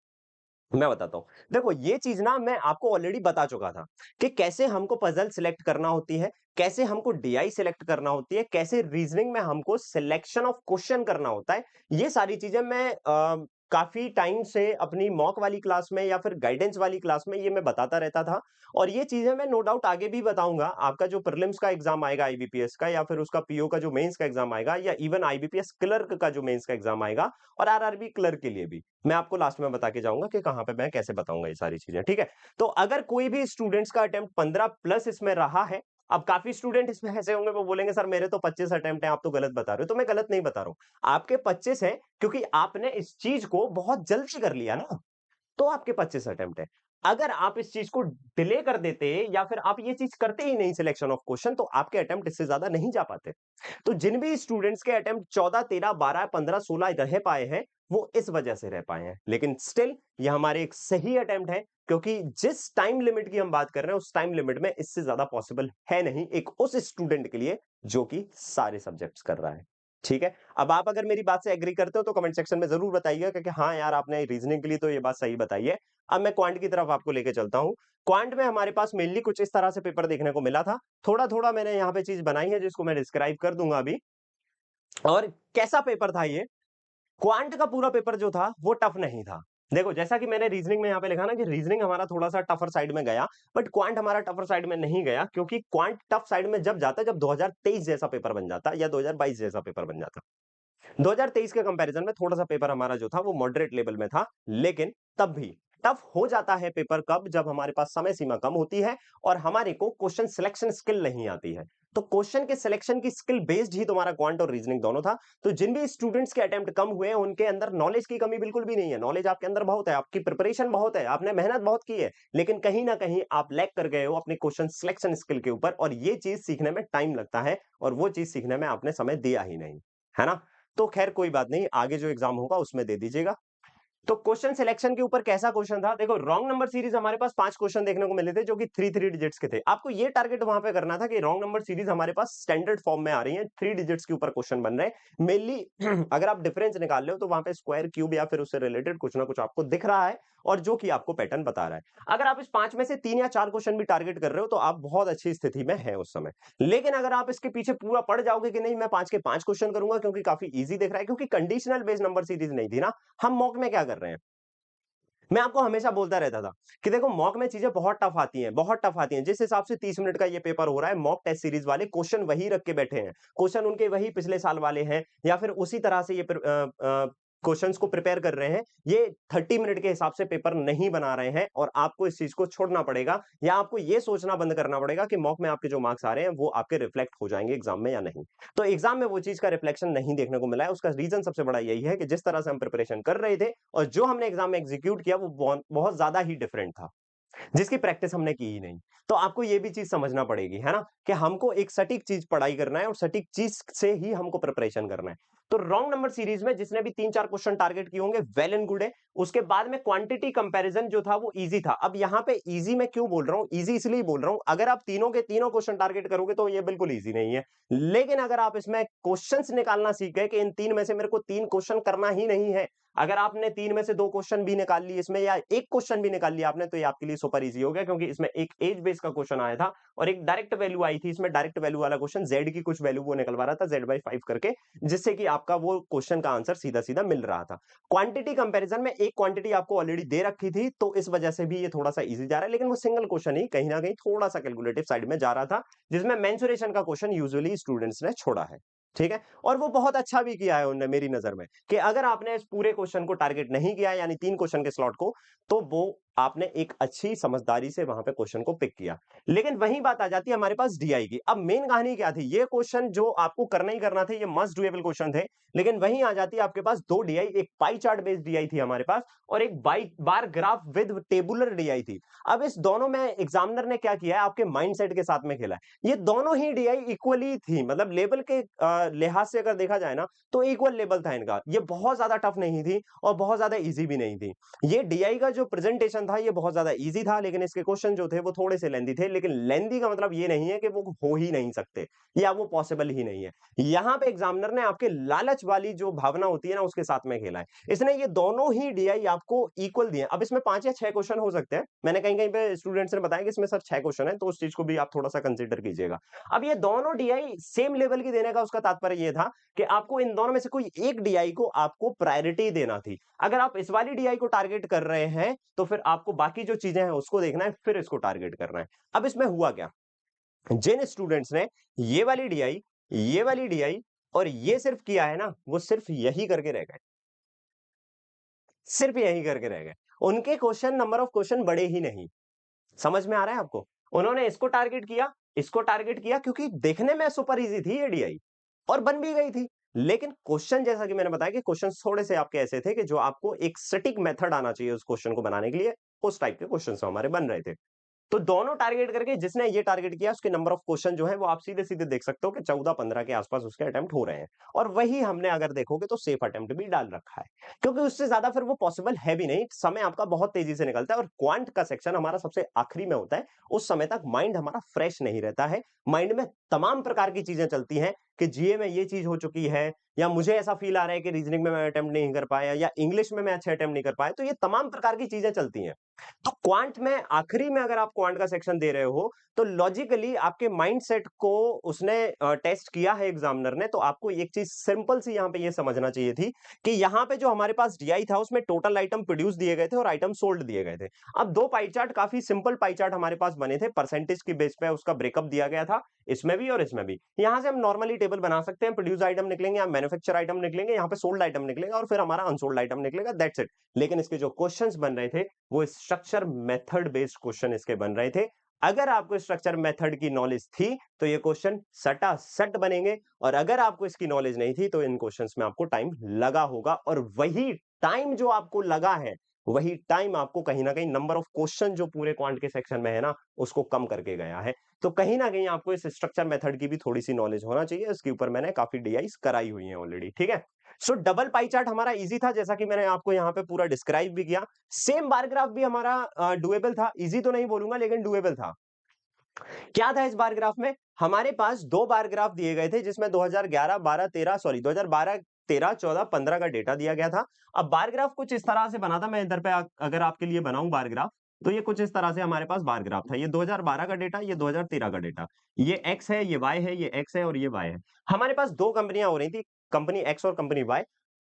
मैं बताता हूँ। देखो ये चीज़ ना मैं आपको ऑलरेडी बता चुका था कि कैसे हमको पज़ल सिलेक्ट करना होती है, कैसे हमको डीआई सिलेक्ट करना होती है, कैसे रीज़निंग में हमको सिलेक्शन ऑफ क्वेश्चन करना होता है। ये सारी चीज़ें मैं काफ़ी टाइम से अपनी मॉक वाली क्लास में या फिर गाइडेंस वाली क्लास में ये मैं बताता रहता था और ये चीज़ें मैं नो डाउट आगे भी बताऊँगा। आपका जो प्रीलिम्स का एग्ज़ाम आएगा आईबीपीएस का या फिर उसका पीओ का जो मेंस का एग्ज़ाम आएगा या इवन आईबीपीएस क्लर्क का जो मेंस का एग्ज़ाम आएगा और आरआरबी क्लर्क के लिए भी। मैं आपको लास्ट में बता के जाऊँगा कि कहाँ पे मैं कैसे बताऊँगा ये सारी चीज़ें, ठीक है? तो अगर कोई भी स्टूडेंट्स का अटेम्प्ट 15 प्लस इसमें रहा है, अब काफ़ी स्टूडेंट इसमें ऐसे होंगे वो बोलेंगे सर मेरे तो 25 अटेम्प्ट हैं, आप तो गलत बता रहे हो। तो मैं गलत नहीं बता रहा हूँ। आपके 25 हैं क्योंकि आपने इस चीज़ को बहुत जल्दी कर लिया ना। तो आपके 25 अटेम्प्ट है। अगर आप इस चीज़ को डिले कर देते या फिर आप ये चीज़ करते ही नहीं सिलेक्शन ऑफ क्वेश्चन तो आपके अटेम्प्ट इससे ज़्यादा नहीं जा पाते। तो जिन भी स्टूडेंट्स के अटेम्प्ट 14, 13, 12, 15, 16 रह पाए हैं, वो इस वजह से रह पाए हैं। लेकिन स्टिल ये हमारे एक सही अटेम्प्ट है क्योंकि जिस टाइम लिमिट की हम बात कर रहे हैं, उस टाइम लिमिट में इससे ज़्यादा पॉसिबल है नहीं एक उस स्टूडेंट के लिए जो कि सारे सब्जेक्ट्स कर रहा है। ठीक है? अब आप अगर मेरी बात से एग्री करते हो तो कमेंट सेक्शन में ज़रूर बताइएगा क्योंकि हाँ यार, आपने रीज़निंग के लिए तो ये बात सही बताई है। अब मैं क्वांट की तरफ आपको लेके चलता हूँ। क्वांट में हमारे पास मेनली कुछ इस तरह से पेपर देखने को मिला था। थोड़ा-थोड़ा मैंने यहाँ पे चीज़ बनाई है जिसको मैं डिस्क्राइब कर दूँगा अभी। और कैसा पेपर था ये? क्वांट का पूरा पेपर जो था वो टफ नहीं था। देखो जैसा कि मैंने रीजनिंग में यहाँ पे लिखा ना कि रीजनिंग हमारा थोड़ा-सा टफर साइड में गया, बट क्वांट हमारा टफर साइड में नहीं गया क्योंकि क्वांट टफ साइड में जब जाता है जब 2023 जैसा पेपर बन जाता या 2022 जैसा पेपर बन जाता। 2023 के कंपैरिजन में थोड़ा-सा पेपर हमारा जो था वो मॉडरेट लेवल में था, लेकिन तब भी टफ हो जाता है पेपर कब? जब हमारे पास समय सीमा कम होती है और हमारे को क्वेश्चन सिलेक्शन स्किल नहीं आती है। तो क्वेश्चन के सिलेक्शन की स्किल बेस्ड ही तुम्हारा क्वांट और रीजनिंग दोनों था। तो जिन भी स्टूडेंट्स के अटेम्प्ट कम हुए हैं, उनके अंदर नॉलेज की कमी बिल्कुल भी नहीं है। नॉलेज आपके अंदर बहुत है, आपकी प्रिपरेशन बहुत है, आपने मेहनत बहुत की है, लेकिन कहीं न कहीं आप लैग कर गए हो अपने क्वेश्चन सिलेक्शन स्किल के ऊपर और ये चीज़ सीखने में टाइम लगता है और वो चीज़ सीखने में आपने समय दिया ही नहीं। है ना? तो खैर कोई बात नहीं, आगे जो एग्ज़ाम होगा उसमें दे दीजिएगा। तो क्वेश्चन सिलेक्शन के ऊपर कैसा क्वेश्चन था? देखो रॉन्ग नंबर सीरीज हमारे पास 5 क्वेश्चन देखने को मिले थे जो कि 3 डिजिट्स के थे। आपको ये टारगेट वहां पे करना था कि रॉन्ग नंबर सीरीज हमारे पास स्टैंडर्ड फॉर्म में आ रही है, 3 डिजिट्स के ऊपर क्वेश्चन बन रहे हैं। मेनली अगर आप डिफरेंस निकाल रहे हो तो वहां पे स्क्वायर, क्यूब या फिर उससे रिलेटेड कुछ ना कुछ आपको दिख रहा है और जो कि आपको पैटर्न बता रहा है। अगर आप इस 5 में से 3 या 4 क्वेश्चन भी टारगेट कर रहे हो तो आप बहुत अच्छी स्थिति में हैं उस समय। लेकिन अगर आप इसके पीछे पूरा पड़ जाओगे कि नहीं मैं 5 के 5 क्वेश्चन करूंगा क्योंकि काफी ईजी दिख रहा है, क्योंकि कंडीशनल बेस्ड नंबर सीरीज नहीं थी ना। हम मॉक में क्या कर रहे हैं? मैं आपको हमेशा बोलता रहता था कि देखो मॉक में चीजें बहुत टफ आती हैं, बहुत टफ आती हैं। जिस हिसाब से 30 मिनट का ये पेपर हो रहा है, मॉक टेस्ट सीरीज वाले क्वेश्चन वही रख के बैठे हैं, क्वेश्चन उनके वही पिछले साल वाले हैं या फिर उसी तरह से ये क्वेश्चंस को प्रिपेयर कर रहे हैं। ये 30 मिनट के हिसाब से पेपर नहीं बना रहे हैं और आपको इस चीज को छोड़ना पड़ेगा या आपको ये सोचना बंद करना पड़ेगा कि मॉक में आपके जो मार्क्स आ रहे हैं वो आपके रिफ्लेक्ट हो जाएंगे एग्जाम में या नहीं। तो एग्जाम में वो चीज का रिफ्लेक्शन नहीं देखने को मिला है। उसका रीजन सबसे बड़ा यही है कि जिस तरह से हम प्रिपरेशन कर रहे थे और जो हमने एग्जाम में एग्जीक्यूट किया वो बहुत बहुत ज्यादा ही डिफरेंट था, जिसकी प्रैक्टिस हमने की ही नहीं। तो आपको ये भी चीज समझना पड़ेगी, है ना, कि हमको एक सटीक चीज पढ़ाई करना है और सटीक चीज से ही हमको प्रिपरेशन करना है। तो रॉन्ग नंबर सीरीज में जिसने भी 3-4 क्वेश्चन टारगेट किए होंगे वेल एंड गुड है। उसके बाद में क्वांटिटी कंपैरिजन जो था वो इजी था। अब यहाँ पे इजी मैं क्यों बोल रहा हूँ? इजी इसलिए बोल रहा हूँ, अगर आप तीनों के तीनों क्वेश्चन टारगेट करोगे तो ये बिल्कुल इजी नहीं है। लेकिन अगर आप इसमें क्वेश्चंस निकालना सीख गए कि इन 3 में से मेरे को 3 क्वेश्चन करना ही नहीं है, अगर आपने 3 में से 2 क्वेश्चन भी निकाल लिए इसमें या 1 क्वेश्चन भी निकाल लिया आपने, तो ये आपके लिए सुपर ईज़ी हो गया क्योंकि इसमें एक एज बेस का क्वेश्चन आया था और एक डायरेक्ट वैल्यू आई थी। इसमें डायरेक्ट वैल्यू वाला क्वेश्चन Z की कुछ वैल्यू वो निकलवा रहा था Z/5 करके, जिससे कि आपका वो क्वेश्चन का आंसर सीधा-सीधा मिल रहा था। क्वांटिटी कंपैरिजन में एक क्वांटिटी आपको ऑलरेडी दे रखी थी, तो इस वजह से भी ये थोड़ा-सा ईज़ी जा रहा है, लेकिन वो सिंगल क्वेश्चन ही कहीं न कहीं थोड़ा-सा कैलकुलेटिव साइड में जा रहा था, जिसमें मेंसुरेशन का क्वेश्चन यूजुअली स्टूडेंट्स ने छोड़ा है। ठीक है? और वो बहुत अच्छा भी किया है उनने मेरी नज़र में, कि अगर आपने इस पूरे क्वेश्चन को टारगेट नहीं किया यानी 3 क्वेश्चन के स्लॉट को, तो वो आपने एक अच्छी समझदारी से वहाँ पे क्वेश्चन को पिक किया। लेकिन वही बात आ जाती है हमारे पास डीआई की। अब मेन कहानी क्या थी? ये क्वेश्चन जो आपको करना ही करना थे, ये मस्ट डूएबल क्वेश्चन थे, लेकिन वहीं आ जाती है आपके पास 2 डीआई, एक पाई चार्ट बेस्ड डीआई थी हमारे पास और एक bar graph with tabular DI थी। अब इस दोनों में एग्जामिनर ने क्या किया है, आपके माइंडसेट के साथ में खेला है। ये दोनों ही डीआई इक्वली थी, मतलब लेवल के लिहाज से अगर देखा जाए ना, तो इक्वल लेवल था इनका। ये बहुत ज्यादा टफ नहीं थी और बहुत ज्यादा इजी भी नहीं थी। ये डीआई का जो प्रेजेंटेशन था ये बहुत ज्यादा इजी था, लेकिन इसके क्वेश्चन जो थे वो थोड़े से लेंथी थे। लेकिन लेंथी का मतलब ये नहीं है कि वो हो ही नहीं सकते या वो पॉसिबल ही नहीं है। यहाँ पे एग्जामिनर ने आपके लालच वाली जो भावना होती है ना, उसके साथ में खेला है। इसने ये दोनों ही डीआई आपको इक्वल दिए। अब इसमें 5 या 6 क्वेश्चन हो सकते हैं। मैंने कहीं-कहीं पे स्टूडेंट्स ने बताया कि इसमें सर 6 क्वेश्चन है, तो उस चीज को भी आप थोड़ा-सा कंसीडर कीजिएगा। अब ये दोनों डीआई सेम लेवल की देने का उसका तात्पर्य ये था कि आपको इन दोनों में से कोई एक डीआई को आपको प्रायोरिटी देना थी। अगर आप इस वाली डीआई को टारगेट कर रहे हैं, तो फिर आपको बाकी जो चीजें हैं उसको देखना है, फिर इसको टारगेट करना है। अब इसमें हुआ क्या? जिन स्टूडेंट्स ने ये वाली डीआई और ये सिर्फ किया है ना, वो सिर्फ यही करके रह गए। सिर्फ यही करके रह गए। उनके क्वेश्चन, नंबर ऑफ क्वेश्चन बढ़े ही नहीं। समझ में आ रहा है आपको? उन्होंने इसको टारगेट किया क्योंकि देखने में सुपर इजी थी ये डीआई और बन भी गई थी। लेकिन क्वेश्चन, जैसा कि मैंने बताया कि क्वेश्चन थोड़े से आपके ऐसे थे कि जो आपको एक सटीक मेथड आना चाहिए उस क्वेश्चन को बनाने के लिए, उस टाइप के क्वेश्चन हमारे बन रहे थे। तो दोनों टारगेट करके जिसने ये टारगेट किया उसके नंबर ऑफ क्वेश्चन जो है वो आप सीधे-सीधे देख सकते हो कि 14-15 के आसपास उसके अटेम्प्ट हो रहे हैं। और वही हमने अगर देखोगे तो सेफ अटेम्प्ट भी डाल रखा है। क्योंकि उससे ज्यादा फिर वो पॉसिबल है भी नहीं, समय आपका बहुत तेजी से निकलता है और क्वांट का सेक्शन हमारा सबसे आखिरी में होता है। उस समय तक माइंड हमारा फ्रेश नहीं रहता है। माइंड में तमाम प्रकार की चीजें चलती हैं कि जीए में ये चीज हो चुकी है, या मुझे ऐसा फील आ रहा है कि रीजनिंग में मैं अटेम्प्ट नहीं कर पाया, या इंग्लिश में मैं अच्छे अटेम्प्ट नहीं कर पाया। तो ये तमाम प्रकार की चीजें चलती हैं। तो क्वांट में आखिरी में अगर आप क्वांट का सेक्शन दे रहे हो, तो लॉजिकली आपके माइंडसेट को उसने टेस्ट किया है एग्जामिनर ने। तो आपको एक चीज सिंपल सी यहाँ पे ये समझना चाहिए थी कि यहाँ पे जो हमारे पास डीआई था उसमें टोटल आइटम प्रोड्यूस दिए गए थे और आइटम सोल्ड दिए गए थे। अब दो पाई चार्ट, काफी सिंपल पाई चार्ट हमारे पास बने थे, परसेंटेज की बेस पे उसका ब्रेकअप दिया गया था, इसमें भी और इसमें भी। यहां से हम नॉर्मली टेबल बना सकते हैं, प्रोड्यूस आइटम निकलेंगे या मैन्युफैक्चर आइटम निकलेंगे, यहाँ पे सोल्ड आइटम निकलेगा और फिर हमारा अनसोल्ड आइटम निकलेगा, दैट्स इट। लेकिन इसके जो क्वेश्चंस बन रहे थे वो स्ट्रक्चर मेथड बेस्ड क्वेश्चन इसके बन रहे थे। अगर आपको स्ट्रक्चर मेथड की नॉलेज थी तो ये क्वेश्चन सटा सट बनेंगे, और अगर आपको इसकी नॉलेज नहीं थी तो इन क्वेश्चंस में आपको टाइम लगा होगा, और वही टाइम जो आपको लगा है, वही टाइम आपको कहीं ना कहीं नंबर ऑफ क्वेश्चन जो पूरे क्वांट के सेक्शन में है ना, उसको कम करके गया है। तो कहीं ना कहीं आपको इस स्ट्रक्चर मेथड की भी थोड़ी सी नॉलेज होना चाहिए। इसके ऊपर मैंने काफी डीआईस कराई हुई है ऑलरेडी, ठीक है। सो डबल पाई चार्ट हमारा इजी था, जैसा कि मैंने आपको यहाँ पे पूरा डिस्क्राइब भी किया। सेम बार ग्राफ भी हमारा डुएबल था, इजी तो नहीं बोलूंगा लेकिन डुएबल था। क्या था इस बार ग्राफ में? हमारे पास दो बार ग्राफ दिए गए थे जिसमें 2011 12 13 सॉरी 2012 13 14 15 का डेटा दिया गया था। अब बार ग्राफ कुछ इस तरह से बना था, मैं इधर पे अगर आपके लिए बनाऊं बार ग्राफ, तो ये कुछ इस तरह से हमारे पास बार ग्राफ था। ये 2012 का डेटा, ये 2013 का डेटा, ये एक्स है, ये वाई है, ये एक्स है और ये वाई है। हमारे पास दो कंपनियां हो रही थी, कंपनी एक्स और कंपनी वाई।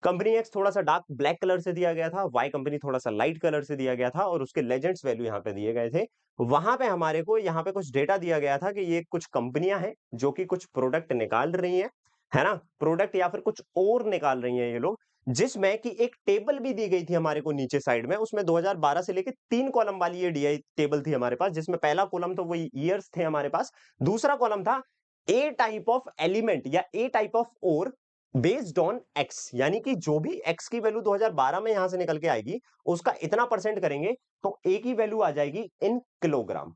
कंपनी एक्स थोड़ा सा डार्क ब्लैक कलर से दिया गया था, वाई कंपनी थोड़ा सा लाइट कलर से दिया गया था, और उसके लेजेंड्स वैल्यू यहाँ पे दिए गए थे। वहां पे हमारे को यहाँ पे कुछ डेटा दिया गया था कि ये कुछ कंपनियां हैं जो कि कुछ प्रोडक्ट निकाल रही हैं, है ना, प्रोडक्ट या फिर कुछ और निकाल रही हैं ये लोग। जिसमें कि एक टेबल भी दी गई थी हमारे को नीचे साइड में, उसमें 2012 से लेके 3 कॉलम वाली ये डीआई टेबल थी हमारे पास, जिसमें पहला कॉलम तो वही ईयर्स थे हमारे पास, दूसरा कॉलम था ए टाइप ऑफ एलिमेंट या a type of or based on X, यानी कि जो भी एक्स की वैल्यू 2012 में यहां से निकल के आएगी उसका इतना परसेंट करेंगे तो ए की वैल्यू आ जाएगी इन किलोग्राम।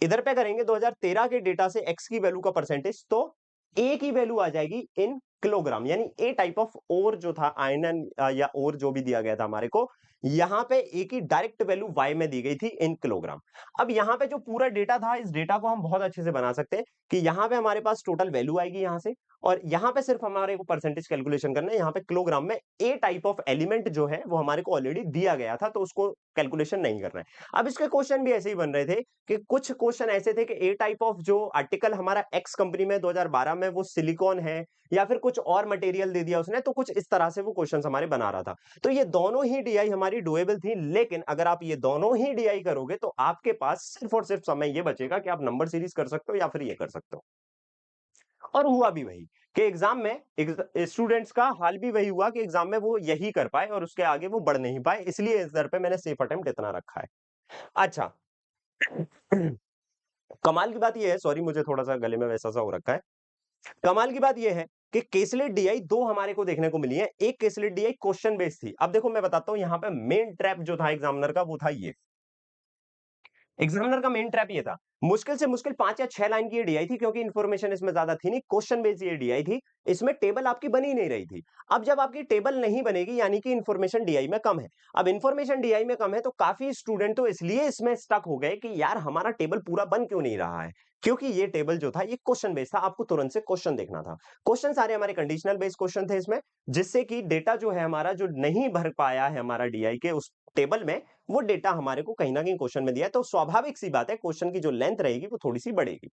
इधर पे करेंगे 2013 के डेटा से एक्स की वैल्यू का परसेंटेज, तो ए की वैल्यू आ जाएगी इन किलोग्राम। यानी ए टाइप ऑफ ओर जो था, आयरन या ओर जो भी दिया गया था हमारे को, यहां पे ए की डायरेक्ट वैल्यू वाई में दी गई थी इन किलोग्राम। अब यहां पे जो पूरा डेटा था, इस डेटा को हम बहुत अच्छे से बना सकते हैं कि यहां पे हमारे पास टोटल वैल्यू आएगी यहां से, और यहां पे सिर्फ हमारे को परसेंटेज कैलकुलेशन करना है। यहां पे किलोग्राम में ए टाइप ऑफ एलिमेंट जो है वो हमारे को ऑलरेडी दिया गया था, तो उसको कैलकुलेशन नहीं करना है। अब इसके क्वेश्चन भी ऐसे ही बन रहे थे कि कुछ क्वेश्चन ऐसे थे कि ए टाइप ऑफ जो आर्टिकल हमारा एक्स कंपनी में 2012 में वो सिलिकॉन है, या फिर कुछ और मटेरियल दे दिया उसने, तो कुछ इस तरह से वो क्वेश्चंस हमारे बना रहा था। तो ये दोनों ही डीआई हमारी डुएबल थी, लेकिन अगर आप ये दोनों ही डीआई करोगे तो आपके पास सिर्फ और सिर्फ समय ये बचेगा कि आप नंबर सीरीज कर सकते हो या फिर ये कर सकते हो। और हुआ भी वही। कि एग्जाम में स्टूडेंट्स का हाल भी वही हुआ कि एग्जाम में वो यही कर पाए और उसके आगे वो बढ़ नहीं पाए, इसलिए इस दर पे मैंने सेफ अटेम्प्ट इतना रखा है। अच्छा। कमाल की बात ये है, सॉरी मुझे थोड़ा-सा गले में वैसा-सा हो रखा है। कमाल की बात ये है कि केसलेट डीआई 2 हमारे को देखने को मिली है। एक केसलेट डीआई क्वेश्चन बेस्ड थी। अब देखो मैं बताता हूँ यहाँ पे मेन ट्रैप जो था एग्जामिनर का वो था ये। एग्जामिनर का मेन ट्रैप ये था। मुश्किल से मुश्किल 5 या 6 लाइन की ये डीआई थी क्योंकि इन्फॉर्मेशन इसमें ज्यादा थी नहीं, क्वेश्चन बेस्ड ये डीआई थी। इसमें टेबल आपकी बनी नहीं रही थी। अब जब आपकी टेबल नहीं बनेगी यानी कि इन्फॉर्मेशन डीआई में कम है। अब इन्फॉर्मेशन डीआई में कम है तो काफी स्टूडेंट तो इसलिए इसमें स्टक हो गए कि यार हमारा टेबल पूरा बन क्यों नहीं रहा है। क्योंकि ये टेबल जो था ये क्वेश्चन बेस्ड था, आपको तुरंत से क्वेश्चन देखना था। क्वेश्चन सारे हमारे कंडीशनल बेस्ड क्वेश्चन थे इसमें, जिससे कि डेटा जो है हमारा जो नहीं भर पाया है हमारा डीआई के उस टेबल में, वो डेटा हमारे को कहीं ना कहीं क्वेश्चन में दिया है, तो स्वाभाविक सी बात है क्वेश्चन की जो लेंथ रहेगी वो थोड़ी सी बढ़ेगी।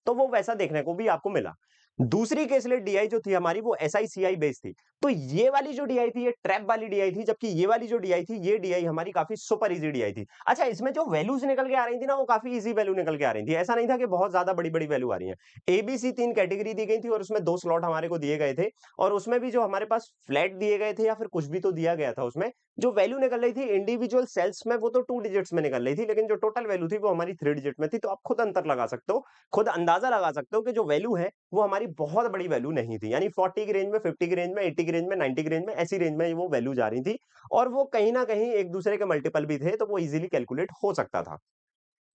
तो वो वैसा देखने को भी आपको मिला। दूसरी केसलेट डीआई जो थी हमारी वो एसआईसीआई बेस्ड थी। तो ये वाली जो डीआई थी ये ट्रैप वाली डीआई थी, जबकि ये वाली जो डीआई थी ये डीआई हमारी काफी सुपर इजी डीआई थी। अच्छा, इसमें जो वैल्यूज निकल के आ रही थी ना वो काफी इजी वैल्यू निकल के आ रही थी, ऐसा नहीं था कि बहुत ज्यादा बड़ी बड़ी वैल्यू आ रही है। एबीसी 3 कैटेगरी दी गई थी और उसमें 2 स्लॉट हमारे को दिए गए थे। और उसमें भी जो हमारे पास फ्लैट दिए गए थे या फिर कुछ भी तो दिया गया था, उसमें जो वैल्यू निकल रही थी इंडिविजुअल सेल्स में वो तो 2 डिजिट्स में निकल रही थी, लेकिन जो टोटल वैल्यू थी वो हमारी 3 डिजिट में थी। तो आप खुद अंतर लगा सकते हो, खुद अंदाजा लगा सकते हो कि जो वैल्यू है वो हमारी बहुत बड़ी वैल्यू नहीं थी। यानी 40 की रेंज में, 50 की रेंज में, 80 की रेंज में, 90 की रेंज में, ऐसी रेंज में वो वैल्यू जा रही थी। और वो कहीं ना कहीं एक दूसरे के मल्टीपल भी थे, तो वो इजीली कैलकुलेट हो सकता था।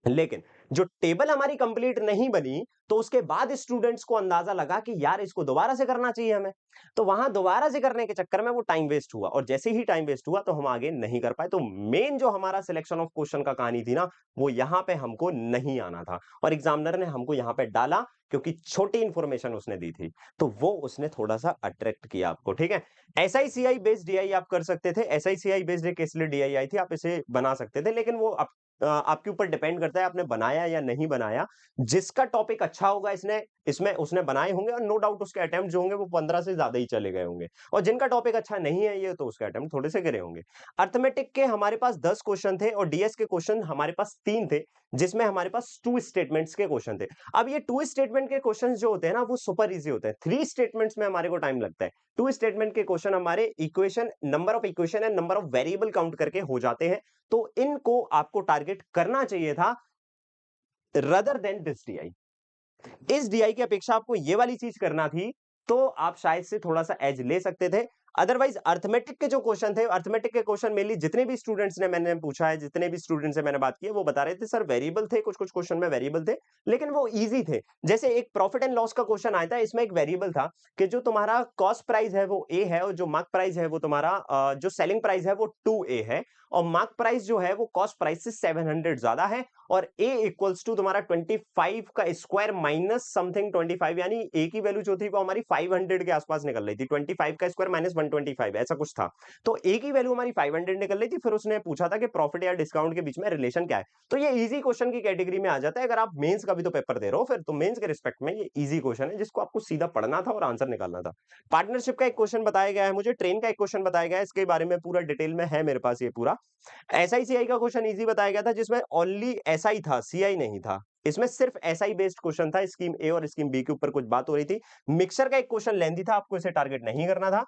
लेकिन जो टेबल हमारी कंप्लीट नहीं बनी, तो उसके बाद स्टूडेंट्स को अंदाजा लगा कि यार इसको दोबारा से करना चाहिए हमें। तो वहां दोबारा से करने के चक्कर में वो टाइम वेस्ट हुआ, और जैसे ही टाइम वेस्ट हुआ तो हम आगे नहीं कर पाए। तो मेन जो हमारा सिलेक्शन ऑफ क्वेश्चन का कहानी थी ना, वो यहां पे हमको नहीं आना था और एग्जामिनर ने हमको यहां पे डाला क्योंकि छोटी इंफॉर्मेशन उसने दी थी। तो वो उसने थोड़ा सा अट्रैक्ट किया आपको, ठीक है। एसआईसीआई बेस्ड डीआई आप कर सकते थे, एसआईसीआई बेस्ड एक इसलिए डीआई आई थी, आप इसे बना सकते थे, लेकिन वो आपके ऊपर डिपेंड करता है आपने बनाया या नहीं बनाया। जिसका टॉपिक अच्छा होगा इसने इसमें उसने बनाए होंगे और नो डाउट उसके अटेम्प्ट जो होंगे वो 15 से ज्यादा ही चले गए होंगे। और जिनका टॉपिक अच्छा नहीं है ये तो उसके अटेम्प्ट थोड़े से गिरे होंगे। अर्थमेटिक के हमारे पास 10 क्वेश्चन थे और डीएस के क्वेश्चन हमारे पास 3 थे, जिसमें हमारे पास 2 स्टेटमेंट्स के क्वेश्चन थे। अब ये 2 स्टेटमेंट के क्वेश्चन जो होते हैं ना वो सुपर इजी होते हैं। 3 स्टेटमेंट्स में हमारे को टाइम लगता है। 2 स्टेटमेंट के क्वेश्चन हमारे equation, number of equation and number of variable count करके हो जाते हैं। तो इनको आपको टारगेट करना चाहिए था रदर देन दिस डीआई। इस डीआई की अपेक्षा आपको ये वाली चीज करना थी, तो आप शायद से थोड़ा सा एज ले सकते थे। अदरवाइज अर्थमेटिक के जो क्वेश्चन थे, अर्थमेटिक के क्वेश्चन मेनली जितने भी स्टूडेंट्स ने मैंने पूछा है, जितने भी स्टूडेंट से मैंने बात की है, वो बता रहे थे सर वेरिएबल थे, कुछ कुछ क्वेश्चन में वेरिएबल थे, लेकिन वो इजी थे। जैसे एक प्रॉफिट एंड लॉस का क्वेश्चन आया था, इसमें एक वेरिएबल था कि जो तुम्हारा कॉस्ट प्राइस है वो ए है और जो मार्क प्राइस है वो तुम्हारा जो सेलिंग प्राइस है वो 2A है, और मार्क प्राइस जो है वो कॉस्ट प्राइस से 700 ज्यादा है, और ए इक्वल्स टू तुम्हारा 25 का स्क्वायर माइनस समथिंग 25, यानी ए की वैल्यू जो थी वो हमारी 500 के आसपास निकल रही थी। 25 का स्क्वायर माइनस 125 ऐसा कुछ था। तो ए की वैल्यू हमारी 500 निकल रही थी। फिर उसने पूछा था कि प्रॉफिट या डिस्काउंट के बीच में रिलेशन क्या है। तो ये इजी क्वेश्चन की कैटेगरी में आ जाता है। अगर आप मेंस का भी तो पेपर दे रहे हो फिर, तो मेंस के रिस्पेक्ट में ये इजी क्वेश्चन है जिसको आपको सीधा पढ़ना था और आंसर निकालना था। पार्टनरशिप का एक क्वेश्चन बताया गया है मुझे, ट्रेन का एक क्वेश्चन बताया गया है, इसके बारे में पूरा डिटेल में है मेरे पास ये पूरा। एसआईसीआई का क्वेश्चन इजी बताया गया था जिसमें ओनली एसआई था, सीआई नहीं था। इसमें सिर्फ एसआई बेस्ड क्वेश्चन था, स्कीम ए और स्कीम बी के ऊपर कुछ बात हो रही थी। मिक्सर का एक क्वेश्चन लेंदी था, आपको इसे टारगेट नहीं करना था।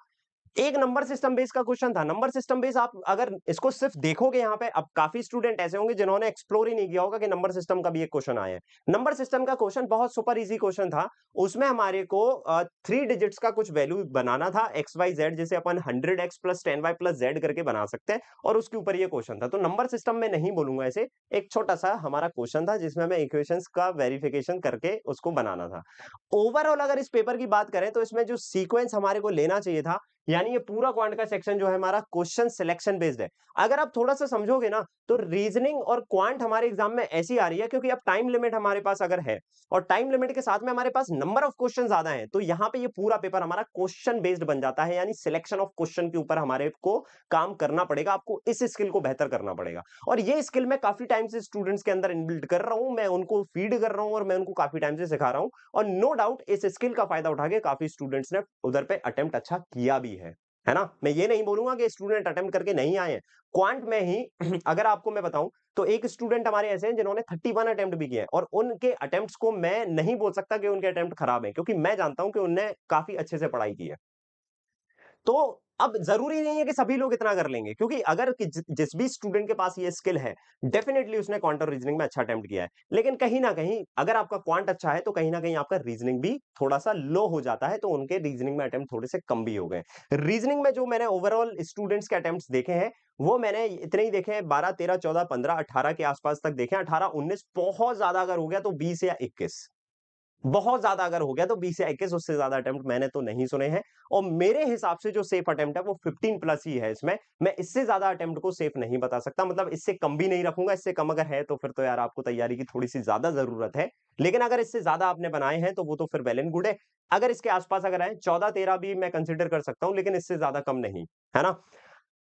एक नंबर सिस्टम बेस का क्वेश्चन था। नंबर सिस्टम बेस आप अगर इसको सिर्फ देखोगे यहाँ पे, अब काफी स्टूडेंट ऐसे होंगे जिन्होंने एक्सप्लोर ही नहीं किया होगा कि नंबर सिस्टम का भी एक क्वेश्चन आया है। नंबर सिस्टम का क्वेश्चन बहुत सुपर इजी क्वेश्चन था। उसमें हमारे को 3 डिजिट्स का कुछ वैल्यू बनाना था, एक्स वाई जेड, जिसे अपन 100x plus 10y plus Z करके बना सकते हैं, और उसके ऊपर ये क्वेश्चन था। तो नंबर सिस्टम में नहीं बोलूंगा ऐसे, एक छोटा सा हमारा क्वेश्चन था जिसमें हमें इक्वेशंस का वेरिफिकेशन करके उसको बनाना था। ओवरऑल अगर इस पेपर की बात करें तो इसमें जो सीक्वेंस हमारे को लेना चाहिए था, यानी ये पूरा क्वांट का सेक्शन जो है हमारा क्वेश्चन सिलेक्शन बेस्ड है। अगर आप थोड़ा सा समझोगे ना तो रीजनिंग और क्वांट हमारे एग्जाम में ऐसी आ रही है क्योंकि अब टाइम लिमिट हमारे पास अगर है और टाइम लिमिट के साथ में हमारे पास नंबर ऑफ क्वेश्चन ज्यादा है, तो यहाँ पे ये पूरा पेपर हमारा क्वेश्चन बेस्ड बन जाता है। यानी सिलेक्शन ऑफ क्वेश्चन के ऊपर हमारे को काम करना पड़ेगा, आपको इस स्किल को बेहतर करना पड़ेगा। और ये स्किल मैं काफी टाइम से स्टूडेंट्स के अंदर इनबिल्ड कर रहा हूं, मैं उनको फीड कर रहा हूं और मैं उनको काफी टाइम से सिखा रहा हूं। और नो डाउट इस स्किल का फायदा उठा के काफी स्टूडेंट्स ने उधर पे अटेम्प्ट अच्छा किया भी है। है ना? मैं ये नहीं बोलूँगा कि स्टूडेंट अटेम्प्ट करके नहीं आए हैं। क्वांट में ही अगर आपको मैं बताऊँ तो एक स्टूडेंट हमारे ऐसे हैं जिन्होंने 31 अटेम्प्ट भी किए हैं और उनके अटेम्प्ट्स को मैं नहीं बोल सकता कि उनके अटेम्प्ट खराब हैं क्योंकि मैं जानता हूँ कि उनने काफ़ी अच्छे से पढ़ाई की है। तो अब ज़रूरी नहीं है कि सभी लोग इतना कर लेंगे क्योंकि अगर कि जिस भी स्टूडेंट के पास ये स्किल है, डेफिनिटली उसने क्वांट और रीजनिंग में अच्छा अटेम्प्ट किया है। लेकिन कहीं न कहीं अगर आपका क्वांट अच्छा है, तो कहीं न कहीं आपका रीजनिंग भी थोड़ा-सा लो हो जाता है, तो उनके रीजनिंग में अटेम्प्ट थोड़े से कम भी हो गए। रीजनिंग में जो मैंने ओवरऑल स्टूडेंट्स के अटेम्प्ट्स देखे हैं, वो मैंने इतने ही देखे हैं 12, 13, 14, 15, 18 के आस-पास तक देखे हैं। 18, 19 बहुत ज़्यादा अगर हो गया तो 20 या 21। बहुत ज़्यादा अगर हो गया तो 20 या 21 उससे ज़्यादा अटेम्प्ट मैंने तो नहीं सुने हैं और मेरे हिसाब से जो सेफ अटेम्प्ट है वो 15 प्लस ही है इसमें। मैं इससे ज़्यादा अटेम्प्ट को सेफ नहीं बता सकता मतलब इससे कम भी नहीं रखूँगा, इससे कम अगर है तो फिर तो यार आपको तैयारी की थोड़ी-सी ज़्यादा ज़रूरत है। लेकिन अगर इससे ज़्यादा आपने बनाए हैं तो वो तो फिर वेल एंड गुड है। अगर इसके आस-पास अगर आए 14-13 भी मैं कंसीडर कर सकता हूँ लेकिन इससे ज़्यादा कम नहीं, है ना?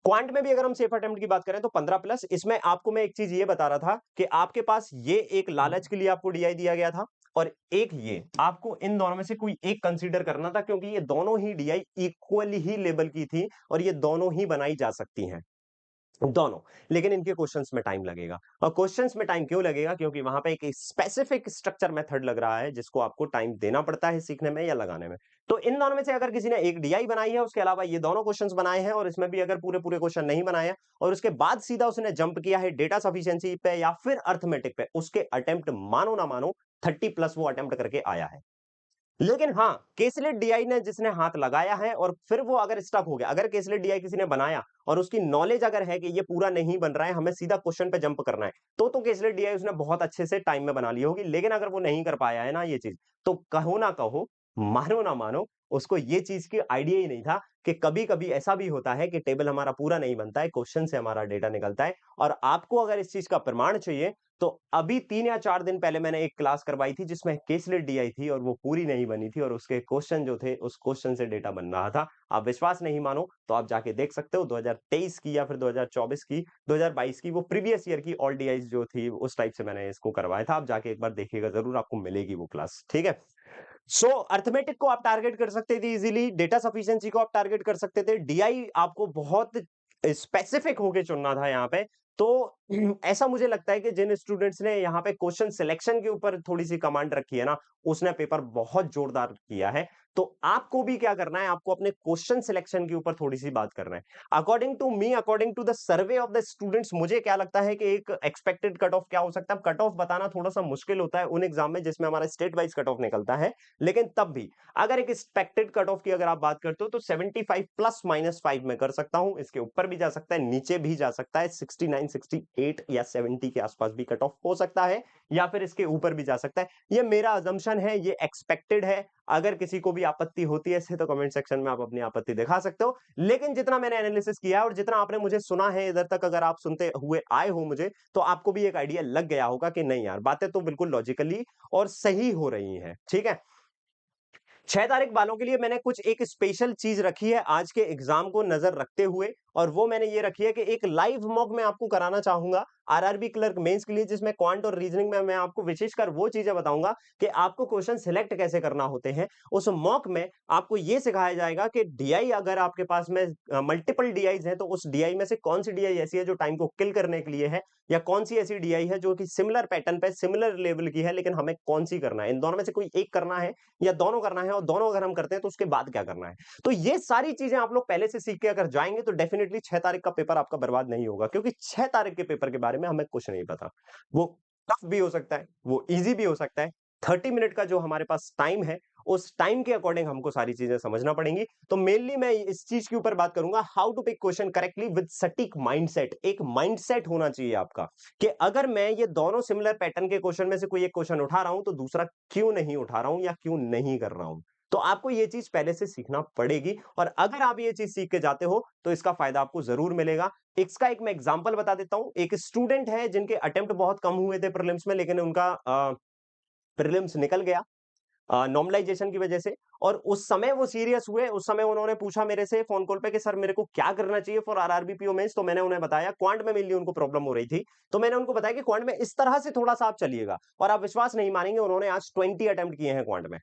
क्वांट में भी अगर हम सेफ अटेम्प्ट की बात करें तो 15 प्लस इसमें आपको मैं एक चीज ये बता रहा था कि आपके पास ये एक लालच के लिए आपको डीआई दिया गया था और एक ये आपको इन दोनों में से कोई एक कंसीडर करना था क्योंकि ये दोनों ही डीआई इक्वली ही लेवल की थी और ये दोनों ही बनाई जा सकती हैं दोनों, लेकिन इनके क्वेश्चंस में टाइम लगेगा और क्वेश्चंस में टाइम क्यों लगेगा क्योंकि वहां पे एक स्पेसिफिक स्ट्रक्चर मेथड लग रहा है जिसको आपको टाइम देना पड़ता है सीखने में या लगाने में। तो इन दोनों में से अगर किसी ने एक डीआई बनाई है उसके अलावा ये दोनों क्वेश्चंस बनाए हैं और इसमें भी अगर पूरे पूरे क्वेश्चन नहीं बनाए हैं और उसके बाद सीधा उसने जंप किया है डेटा सफिशिएंसी पे या फिर अर्थमेटिक पे उसके अटेम्प्ट मानो ना मानो 30 प्लस वो अटेम्प्ट करके आया है। लेकिन हाँ, केसलेट डीआई ने जिसने हाथ लगाया है और फिर वो अगर स्टक हो गया, अगर केसलेट डीआई किसी ने बनाया और उसकी नॉलेज अगर है कि ये पूरा नहीं बन रहा है, हमें सीधा क्वेश्चन पे जंप करना है, तो केसलेट डीआई उसने बहुत अच्छे से टाइम में बना ली होगी। लेकिन अगर वो नहीं कर पाया है ना ये चीज़, तो कहो ना कहो, मानो ना मानो, उसको ये चीज़ की आइडिया ही नहीं था कि कभी-कभी ऐसा भी होता है कि टेबल हमारा पूरा नहीं बनता है, क्वेश्चन से हमारा डेटा निकलता है और आपको अगर इस चीज़ का प्रमाण चाहिए, तो अभी 3 या 4 दिन पहले मैंने एक क्लास करवाई थी जिसमें केसलेट डी आई थी और वो पूरी नहीं बनी थी और उसके क्वेश्चन जो थे उस क्वेश्चन से डेटा बन रहा था। आप विश्वास नहीं मानो तो आप जाके देख सकते हो 2023 की या फिर 2024 की, 2022 की वो प्रीवियस ईयर की ऑल डीआईज़ जो थी उस टाइप से मैंने इसको करवाया था। आप जाके एक बार देखिएगा ज़रूर आपको मिलेगी वो क्लास, ठीक है? सो अर्थमेटिक को आप टारगेट कर सकते थे इजीली, डेटा सफिशिएंसी को आप टारगेट कर सकते थे, डीआई आपको बहुत स्पेसिफिक होके चुनना था यहाँ पे। तो ऐसा मुझे लगता है कि जिन स्टूडेंट्स ने यहाँ पे क्वेश्चन सिलेक्शन के ऊपर थोड़ी-सी कमांड रखी है ना, उसने पेपर बहुत जोरदार किया है। तो आपको भी क्या करना है, आपको अपने क्वेश्चन सिलेक्शन के ऊपर थोड़ी-सी बात करना है। According to me, according to the survey of the students मुझे क्या लगता है कि एक एक्सपेक्टेड कट ऑफ क्या हो सकता है? कट ऑफ बताना थोड़ा-सा मुश्किल होता है उन एग्जाम में जिसमें हमारा स्टेट वाइज़ कट ऑफ निकलता है। लेकिन तब भी अगर एक एक्सपेक्टेड कट ऑफ की अगर आप बात करते हो तो 75 प्लस माइनस 5 मैं कर सकता हूं, इसके ऊपर भी जा सकता है, नीचे भी जा सकता है, 69 68 या 70 के आसपास भी कट ऑफ हो सकता है या फिर इसके ऊपर भी जा सकता है। ये मेरा अजम्पशन है, ये एक्सपेक्टेड है। अगर किसी को भी आपत्ति होती है इससे तो कमेंट सेक्शन में आप अपनी आपत्ति दिखा सकते हो। लेकिन जितना मैंने एनालिसिस किया और जितना आपने मुझे सुना है इधर तक अगर आप सुनते हुए आए हो मुझे, तो आपको भी एक आइडिया लग गया होगा कि नहीं यार बातें तो बिल्कुल लॉजिकली और सही हो रही हैं, ठीक है? 6 तारीख वालों के लिए मैंने कुछ एक स्पेशल चीज़ रखी है आज के एग्ज़ाम को नज़र रखते हुए और वो मैंने ये रखी है कि एक लाइव मॉक मैं आपको कराना चाहूँगा आरआरबी क्लर्क मेंस के लिए जिसमें क्वांट और रीजनिंग में मैं आपको विशेषकर वो चीज़ें बताऊँगा कि आपको क्वेश्चन सिलेक्ट कैसे करना होते हैं। उस मॉक में आपको ये सिखाया जाएगा कि डीआई अगर आपके पास में मल्टीपल डीआईज़ हैं तो उस डीआई में से कौन-सी डीआई ऐसी है जो टाइम को किल करने के लिए है या कौन-सी ऐसी डीआई है जो कि सिमिलर पैटर्न पे सिमिलर लेवल की है लेकिन हमें कौन-सी करना है। इन दोनों में से कोई एक करना है या दोनों करना है और दोनों अगर हम करते हैं तो उसके बाद क्या करना है। तो ये सारी चीजें आप लोग पहले से सीख के अगर जाएंगे तो डेफिनेटली 6 तारीख का पेपर आपका बर्बाद नहीं होगा क्योंकि 6 तारीख के पेपर के बारे में हमें कुछ नहीं पता। वो टफ भी हो सकता है, वो ईज़ी भी हो सकता है। 30 मिनट का जो हमारे पास टाइम है, उस टाइम के अकॉर्डिंग हमको सारी चीजें समझना पड़ेंगी। तो मेनली मैं इस चीज के ऊपर बात करूंगा how to pick question correctly with सटीक माइंडसेट। एक माइंडसेट होना चाहिए आपका कि अगर मैं ये दोनों सिमिलर पैटर्न के क्वेश्चन में से कोई एक क्वेश्चन उठा रहा हूं तो दूसरा क्यों नहीं उठा रहा हूं या क्यों नहीं कर रहा हूं। तो आपको ये चीज पहले से सीखना पड़ेगी और अगर आप ये चीज सीख के जाते हो तो इसका फायदा आपको जरूर मिलेगा। इसका एक मैं एग्जांपल बता देता हूं। एक स्टूडेंट है जिनके अटेम्प्ट बहुत कम हुए थे प्रीलिम्स में लेकिन उनका प्रीलिम्स निकल गया नॉर्मलाइजेशन की वजह से और उस समय वो सीरियस हुए। उस समय उन्होंने पूछा मेरे से फोन कॉल पे कि सर मेरे को क्या करना चाहिए फॉर आरआरबी पीओ मेंस। तो मैंने उन्हें बताया क्वांट में मेनली उनको प्रॉब्लम हो रही थी। तो मैंने उनको बताया कि क्वांट में इस तरह से थोड़ा सा आप चलिएगा और आप विश्वास नहीं मानेंगे उन्होंने आज 20 अटेम्प्ट किए हैं क्वांट में।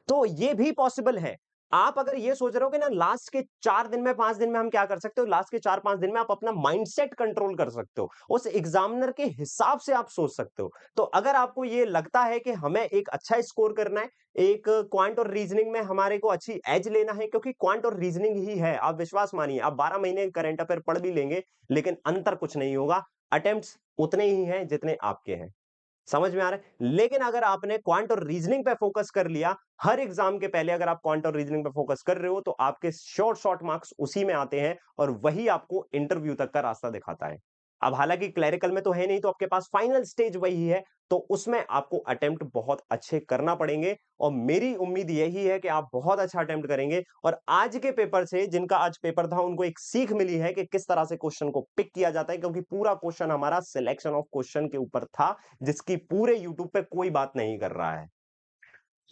तो ये भी पॉसिबल है। आप अगर ये सोच रहे हो कि ना लास्ट के 4 दिन में 5 दिन में हम क्या कर सकते हो, लास्ट के 4-5 दिन में आप अपना माइंडसेट कंट्रोल कर सकते हो। उस एग्जामिनर के हिसाब से आप सोच सकते हो। तो अगर आपको ये लगता है कि हमें एक अच्छा स्कोर करना है, एक क्वांट और रीजनिंग में हमारे को अच्छी एज लेना है, क्योंकि क्वांट और रीजनिंग ही है, आप विश्वास मानिए, आप 12 महीने करंट अफेयर पढ़ भी लेंगे, लेकिन अंतर कुछ नहीं होगा। अटेम्प्ट्स उतने ही हैं जितने आपके हैं। समझ में आ रहा है? लेकिन अगर आपने क्वांट और रीजनिंग पे फोकस कर लिया, हर एग्जाम के पहले अगर आप क्वांट और रीजनिंग पे फोकस कर रहे हो, तो आपके शॉर्ट शॉर्ट मार्क्स उसी में आते हैं और वही आपको इंटरव्यू तक का रास्ता दिखाता है। अब हालांकि क्लरिकल में तो है नहीं, तो आपके पास फाइनल स्टेज वही है, तो उसमें आपको अटेम्प्ट बहुत अच्छे करना पड़ेंगे और मेरी उम्मीद यही है कि आप बहुत अच्छा अटेम्प्ट करेंगे और आज के पेपर से, जिनका आज पेपर था, उनको एक सीख मिली है कि किस तरह से क्वेश्चन को पिक किया जाता है, क्योंकि पूरा क्वेश्चन हमारा सिलेक्शन ऑफ क्वेश्चन के ऊपर था, जिसकी पूरे यूट्यूब पे कोई बात नहीं कर रहा है।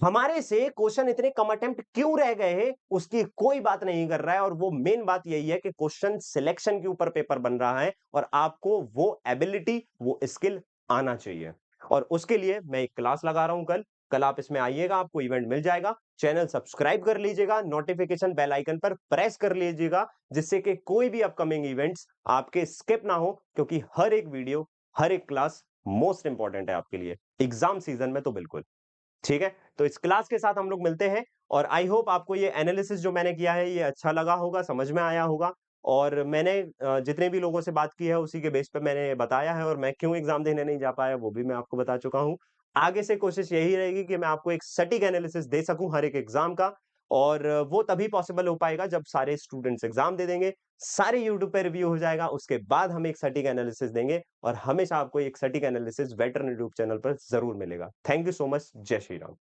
हमारे से क्वेश्चन इतने कम अटेम्प्ट क्यों रह गए हैं, उसकी कोई बात नहीं कर रहा है और वो मेन बात यही है कि क्वेश्चन सिलेक्शन के ऊपर पेपर बन रहा है और आपको वो एबिलिटी, वो स्किल आना चाहिए। और उसके लिए मैं एक क्लास लगा रहा हूं कल। कल आप इसमें आइएगा, आपको इवेंट मिल जाएगा। चैनल सब्सक्राइब कर लीजिएगा, नोटिफिकेशन बेल आइकन पर प्रेस कर लीजिएगा, जिससे कि कोई भी अपकमिंग इवेंट्स आपके स्किप ना हो, क्योंकि हर एक वीडियो, हर एक क्लास मोस्ट इंपॉर्टेंट है आपके लिए एग्जाम सीजन में, तो बिल्कुल ठीक है। तो इस क्लास के साथ हम लोग मिलते हैं और आई होप आपको ये एनालिसिस जो मैंने किया है ये अच्छा लगा होगा, समझ में आया होगा। और मैंने जितने भी लोगों से बात की है उसी के बेस पे मैंने बताया है और मैं क्यों एग्जाम देने नहीं जा पाया वो भी मैं आपको बता चुका हूं। आगे से कोशिश यही रहेगी कि मैं आपको एक सटीक एनालिसिस दे सकूं हर एक एग्जाम का, और वो तभी पॉसिबल हो पाएगा जब सारे स्टूडेंट्स एग्जाम दे देंगे, सारे यूट्यूब पे रिव्यू हो जाएगा, उसके बाद हम एक सटीक एनालिसिस देंगे और हमेशा आपको एक सटीक एनालिसिस वेटरन यूट्यूब चैनल पर जरूर मिलेगा। Thank you so much. जय श्री राम।